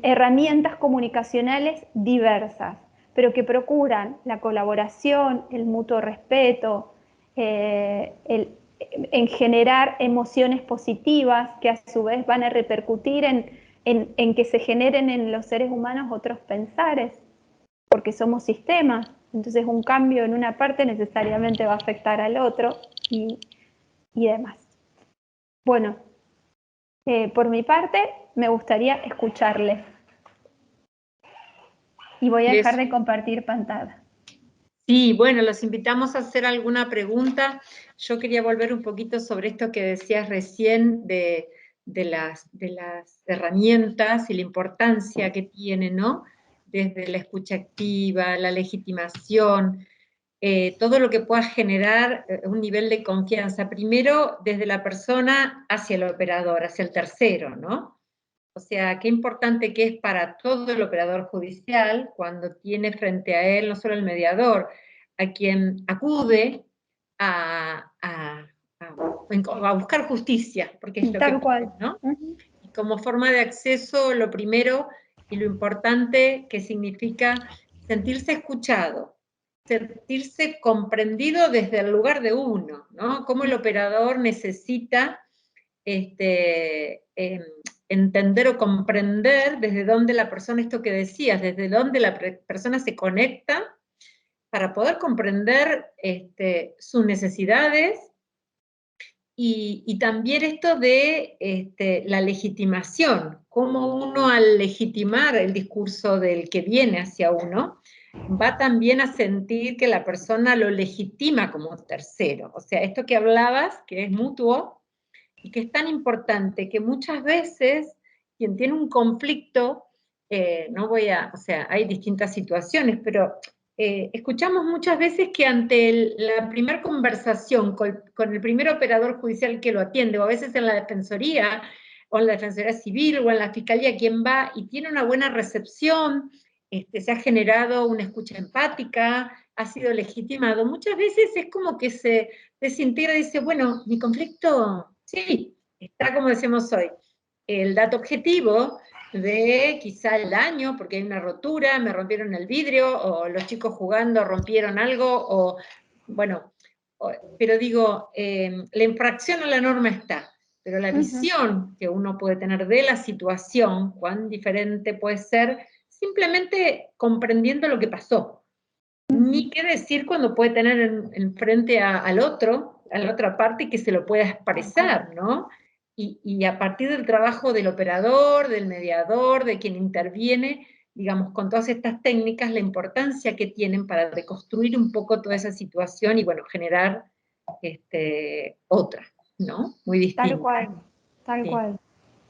herramientas comunicacionales diversas, pero que procuran la colaboración, el mutuo respeto, en generar emociones positivas que a su vez van a repercutir en que se generen en los seres humanos otros pensares, porque somos sistemas. Entonces un cambio en una parte necesariamente va a afectar al otro y demás. Bueno, por mi parte me gustaría escucharles. Y voy a dejar de compartir pantalla. Sí, bueno, los invitamos a hacer alguna pregunta. Yo quería volver un poquito sobre esto que decías recién de las herramientas y la importancia que tienen, ¿no? Desde la escucha activa, la legitimación, todo lo que pueda generar un nivel de confianza, primero desde la persona hacia el operador, hacia el tercero, ¿no? O sea, qué importante que es para todo el operador judicial cuando tiene frente a él no solo el mediador, a quien acude a buscar justicia, porque es lo Tal que cual, ¿no? Y como forma de acceso, lo primero y lo importante que significa sentirse escuchado, sentirse comprendido desde el lugar de uno, ¿no? Cómo el operador necesita entender o comprender desde dónde la persona, esto que decías, desde dónde la persona se conecta para poder comprender sus necesidades y también esto de la legitimación, cómo uno al legitimar el discurso del que viene hacia uno, va también a sentir que la persona lo legitima como tercero. O sea, esto que hablabas, que es mutuo, y que es tan importante que muchas veces quien tiene un conflicto, o sea, hay distintas situaciones, pero escuchamos muchas veces que ante la primera conversación con el primer operador judicial que lo atiende, o a veces en la defensoría, o en la defensoría civil, o en la fiscalía, quien va y tiene una buena recepción, se ha generado una escucha empática, ha sido legitimado, muchas veces es como que se desintegra y dice, bueno, mi conflicto, sí, está como decimos hoy. El dato objetivo de quizá el daño, porque hay una rotura, me rompieron el vidrio, o los chicos jugando rompieron algo, o bueno, pero digo, la infracción a la norma está, pero la visión que uno puede tener de la situación, cuán diferente puede ser, simplemente comprendiendo lo que pasó. Ni qué decir cuando puede tener enfrente al otro, a la otra parte, que se lo pueda expresar, ¿no? Y a partir del trabajo del operador, del mediador, de quien interviene, digamos, con todas estas técnicas, la importancia que tienen para reconstruir un poco toda esa situación y, bueno, generar otra, ¿no? Muy distinta. Tal cual, tal Sí, cual.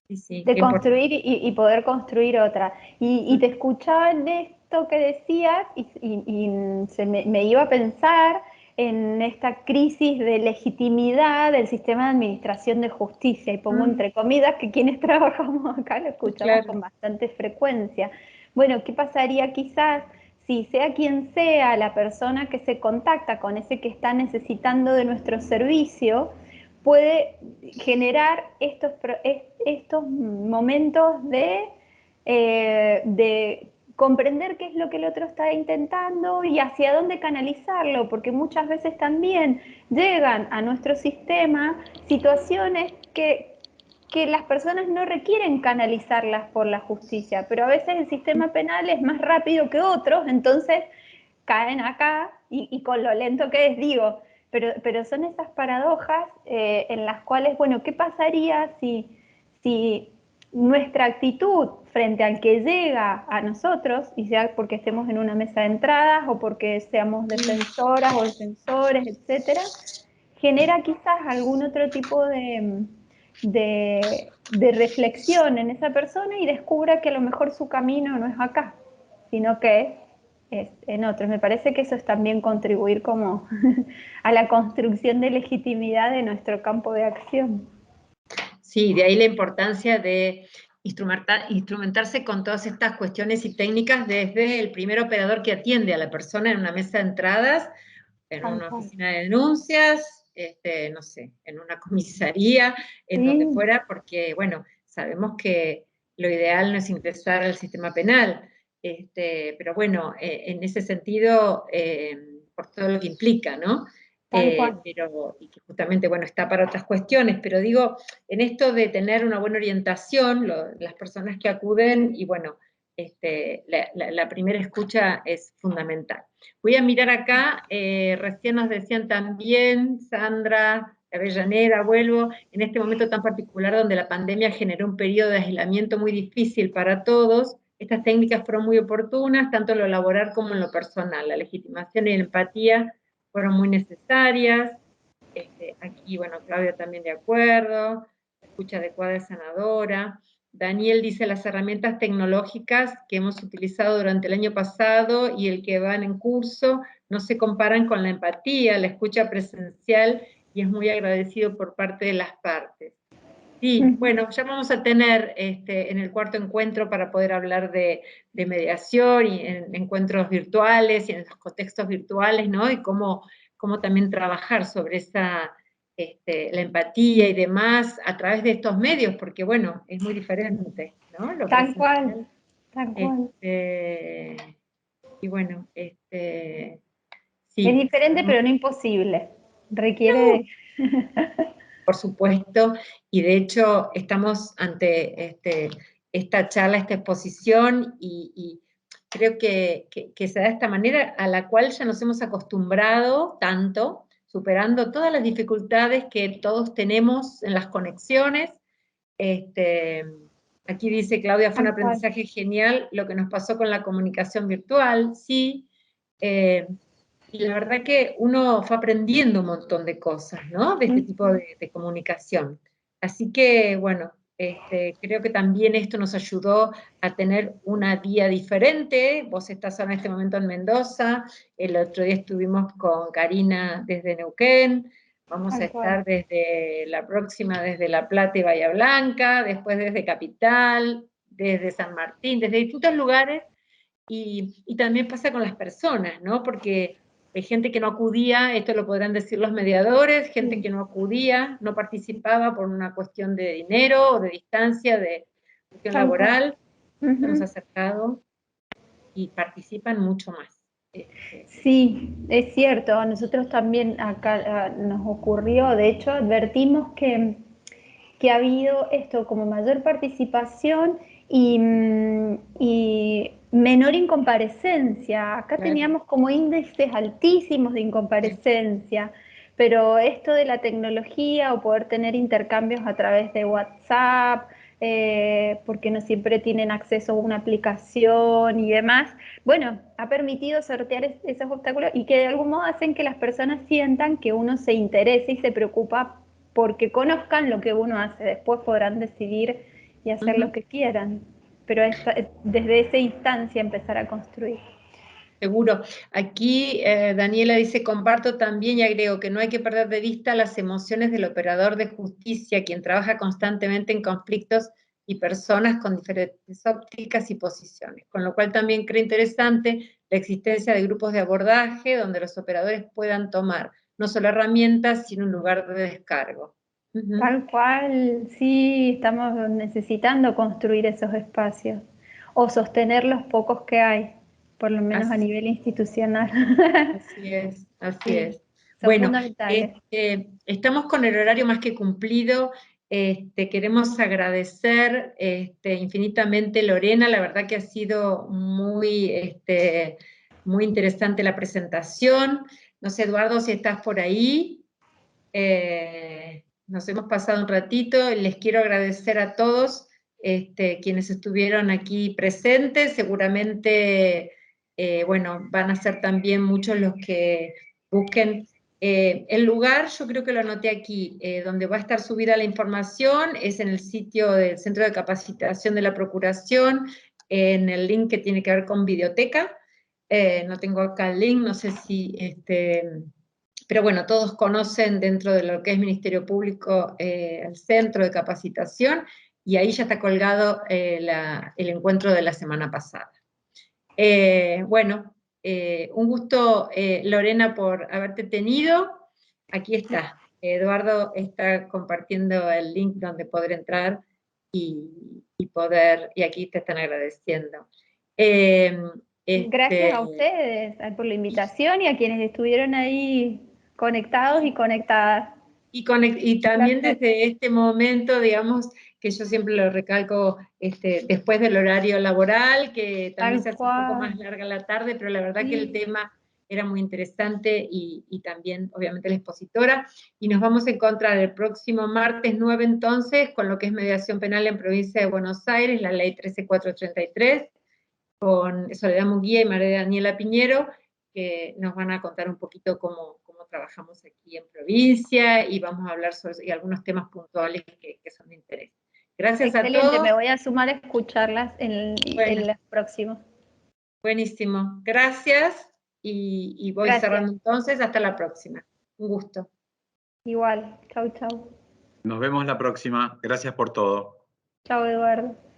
sí, sí, De qué importante. construir y poder construir otra. Y te escuchaba en esto que decías y se me iba a pensar en esta crisis de legitimidad del sistema de administración de justicia, y pongo entre comillas que quienes trabajamos acá lo escuchamos Claro. con bastante frecuencia. Bueno, ¿qué pasaría quizás si sea quien sea la persona que se contacta con ese que está necesitando de nuestro servicio, puede generar estos momentos de comprender qué es lo que el otro está intentando y hacia dónde canalizarlo, porque muchas veces también llegan a nuestro sistema situaciones que las personas no requieren canalizarlas por la justicia, pero a veces el sistema penal es más rápido que otros, entonces caen acá y con lo lento que es, digo, pero son esas paradojas en las cuales, bueno, ¿qué pasaría si nuestra actitud frente al que llega a nosotros, y sea porque estemos en una mesa de entradas o porque seamos defensoras o defensores, etcétera, genera quizás algún otro tipo de reflexión en esa persona y descubra que a lo mejor su camino no es acá, sino que es en otros? Me parece que eso es también contribuir como a la construcción de legitimidad de nuestro campo de acción. Sí, de ahí la importancia de instrumentarse con todas estas cuestiones y técnicas desde el primer operador que atiende a la persona en una mesa de entradas, en una oficina de denuncias, no sé, en una comisaría, en donde Sí. fuera, porque, bueno, sabemos que lo ideal no es ingresar al sistema penal, pero bueno, en ese sentido, por todo lo que implica, ¿no? Tal cual. Pero, y que justamente, bueno, está para otras cuestiones, pero digo, en esto de tener una buena orientación, las personas que acuden, y bueno, la primera escucha es fundamental. Voy a mirar acá, recién nos decían también, Sandra Avellaneda, vuelvo, en este momento tan particular donde la pandemia generó un periodo de aislamiento muy difícil para todos, estas técnicas fueron muy oportunas, tanto en lo laboral como en lo personal. La legitimación y la empatía fueron muy necesarias. Aquí, bueno, Claudia también de acuerdo, la escucha adecuada es sanadora. Daniel dice las herramientas tecnológicas que hemos utilizado durante el año pasado y el que van en curso no se comparan con la empatía, la escucha presencial, y es muy agradecido por parte de las partes. Sí, bueno, ya vamos a tener en el cuarto encuentro para poder hablar de mediación y en encuentros virtuales y en los contextos virtuales, ¿no? Y cómo también trabajar sobre esa, la empatía y demás a través de estos medios, porque bueno, es muy diferente, ¿no? Lo Tal cual, presencial. tal cual. Y bueno, Es sí. diferente, pero no imposible. Requiere... Por supuesto, y de hecho estamos ante esta charla, esta exposición, y creo que se da de esta manera a la cual ya nos hemos acostumbrado tanto, superando todas las dificultades que todos tenemos en las conexiones. Aquí dice Claudia, fue un Tal cual. aprendizaje genial lo que nos pasó con la comunicación virtual, sí. Y la verdad que uno fue aprendiendo un montón de cosas, ¿no? De este tipo de comunicación. Así que, bueno, creo que también esto nos ayudó a tener una vía diferente. Vos estás ahora en este momento en Mendoza, el otro día estuvimos con Karina desde Neuquén, vamos a Tal cual. estar desde la próxima, desde La Plata y Bahía Blanca, después desde Capital, desde San Martín, desde distintos lugares, y también pasa con las personas, ¿no? Porque Hay gente que no acudía, esto lo podrán decir los mediadores, gente que no acudía, no participaba por una cuestión de dinero o de distancia, de cuestión laboral. Hemos acercado y participan mucho más. Sí, es cierto, a nosotros también acá nos ocurrió, de hecho advertimos que ha habido esto como mayor participación y menor incomparecencia. Acá teníamos como índices altísimos de incomparecencia, pero esto de la tecnología o poder tener intercambios a través de WhatsApp, porque no siempre tienen acceso a una aplicación y demás, bueno, ha permitido sortear esos obstáculos y que de algún modo hacen que las personas sientan que uno se interesa y se preocupa porque conozcan lo que uno hace. Después podrán decidir y hacer lo que quieran, pero desde esa instancia empezar a construir. Seguro. Aquí Daniela dice, comparto también y agrego que no hay que perder de vista las emociones del operador de justicia, quien trabaja constantemente en conflictos y personas con diferentes ópticas y posiciones, con lo cual también creo interesante la existencia de grupos de abordaje donde los operadores puedan tomar no solo herramientas, sino un lugar de descargo. Tal cual, sí, estamos necesitando construir esos espacios o sostener los pocos que hay, por lo menos a nivel institucional. Así es, así Sí, es. son Bueno, fundamentales. estamos con el horario más que cumplido. Queremos agradecer infinitamente, Lorena, la verdad que ha sido muy interesante la presentación. No sé, Eduardo, si estás por ahí. Nos hemos pasado un ratito, les quiero agradecer a todos quienes estuvieron aquí presentes, seguramente, bueno, van a ser también muchos los que busquen el lugar. Yo creo que lo anoté aquí, donde va a estar subida la información, es en el sitio del Centro de Capacitación de la Procuración, en el link que tiene que ver con Videoteca. No tengo acá el link, no sé si pero bueno, todos conocen dentro de lo que es Ministerio Público el Centro de Capacitación, y ahí ya está colgado el encuentro de la semana pasada. Bueno, un gusto, Lorena, por haberte tenido. Aquí está. Eduardo está compartiendo el link donde poder entrar y aquí te están agradeciendo. Gracias a ustedes por la invitación y a quienes estuvieron ahí conectados y conectadas. Y también desde este momento, digamos, que yo siempre lo recalco, después del horario laboral, que también se hace un poco más larga la tarde, pero la verdad que el tema era muy interesante y también, obviamente, la expositora. Y nos vamos a encontrar el próximo martes 9, entonces, con lo que es mediación penal en provincia de Buenos Aires, la ley 13433, con Soledad Munguía y María Daniela Piñero, que nos van a contar un poquito cómo trabajamos aquí en provincia y vamos a hablar sobre algunos temas puntuales que son de interés. Gracias a todos. Me voy a sumar a escucharlas en los próximos. Buenísimo. Gracias y voy cerrando entonces. Hasta la próxima. Un gusto. Igual. Chau, chau. Nos vemos la próxima. Gracias por todo. Chau, Eduardo.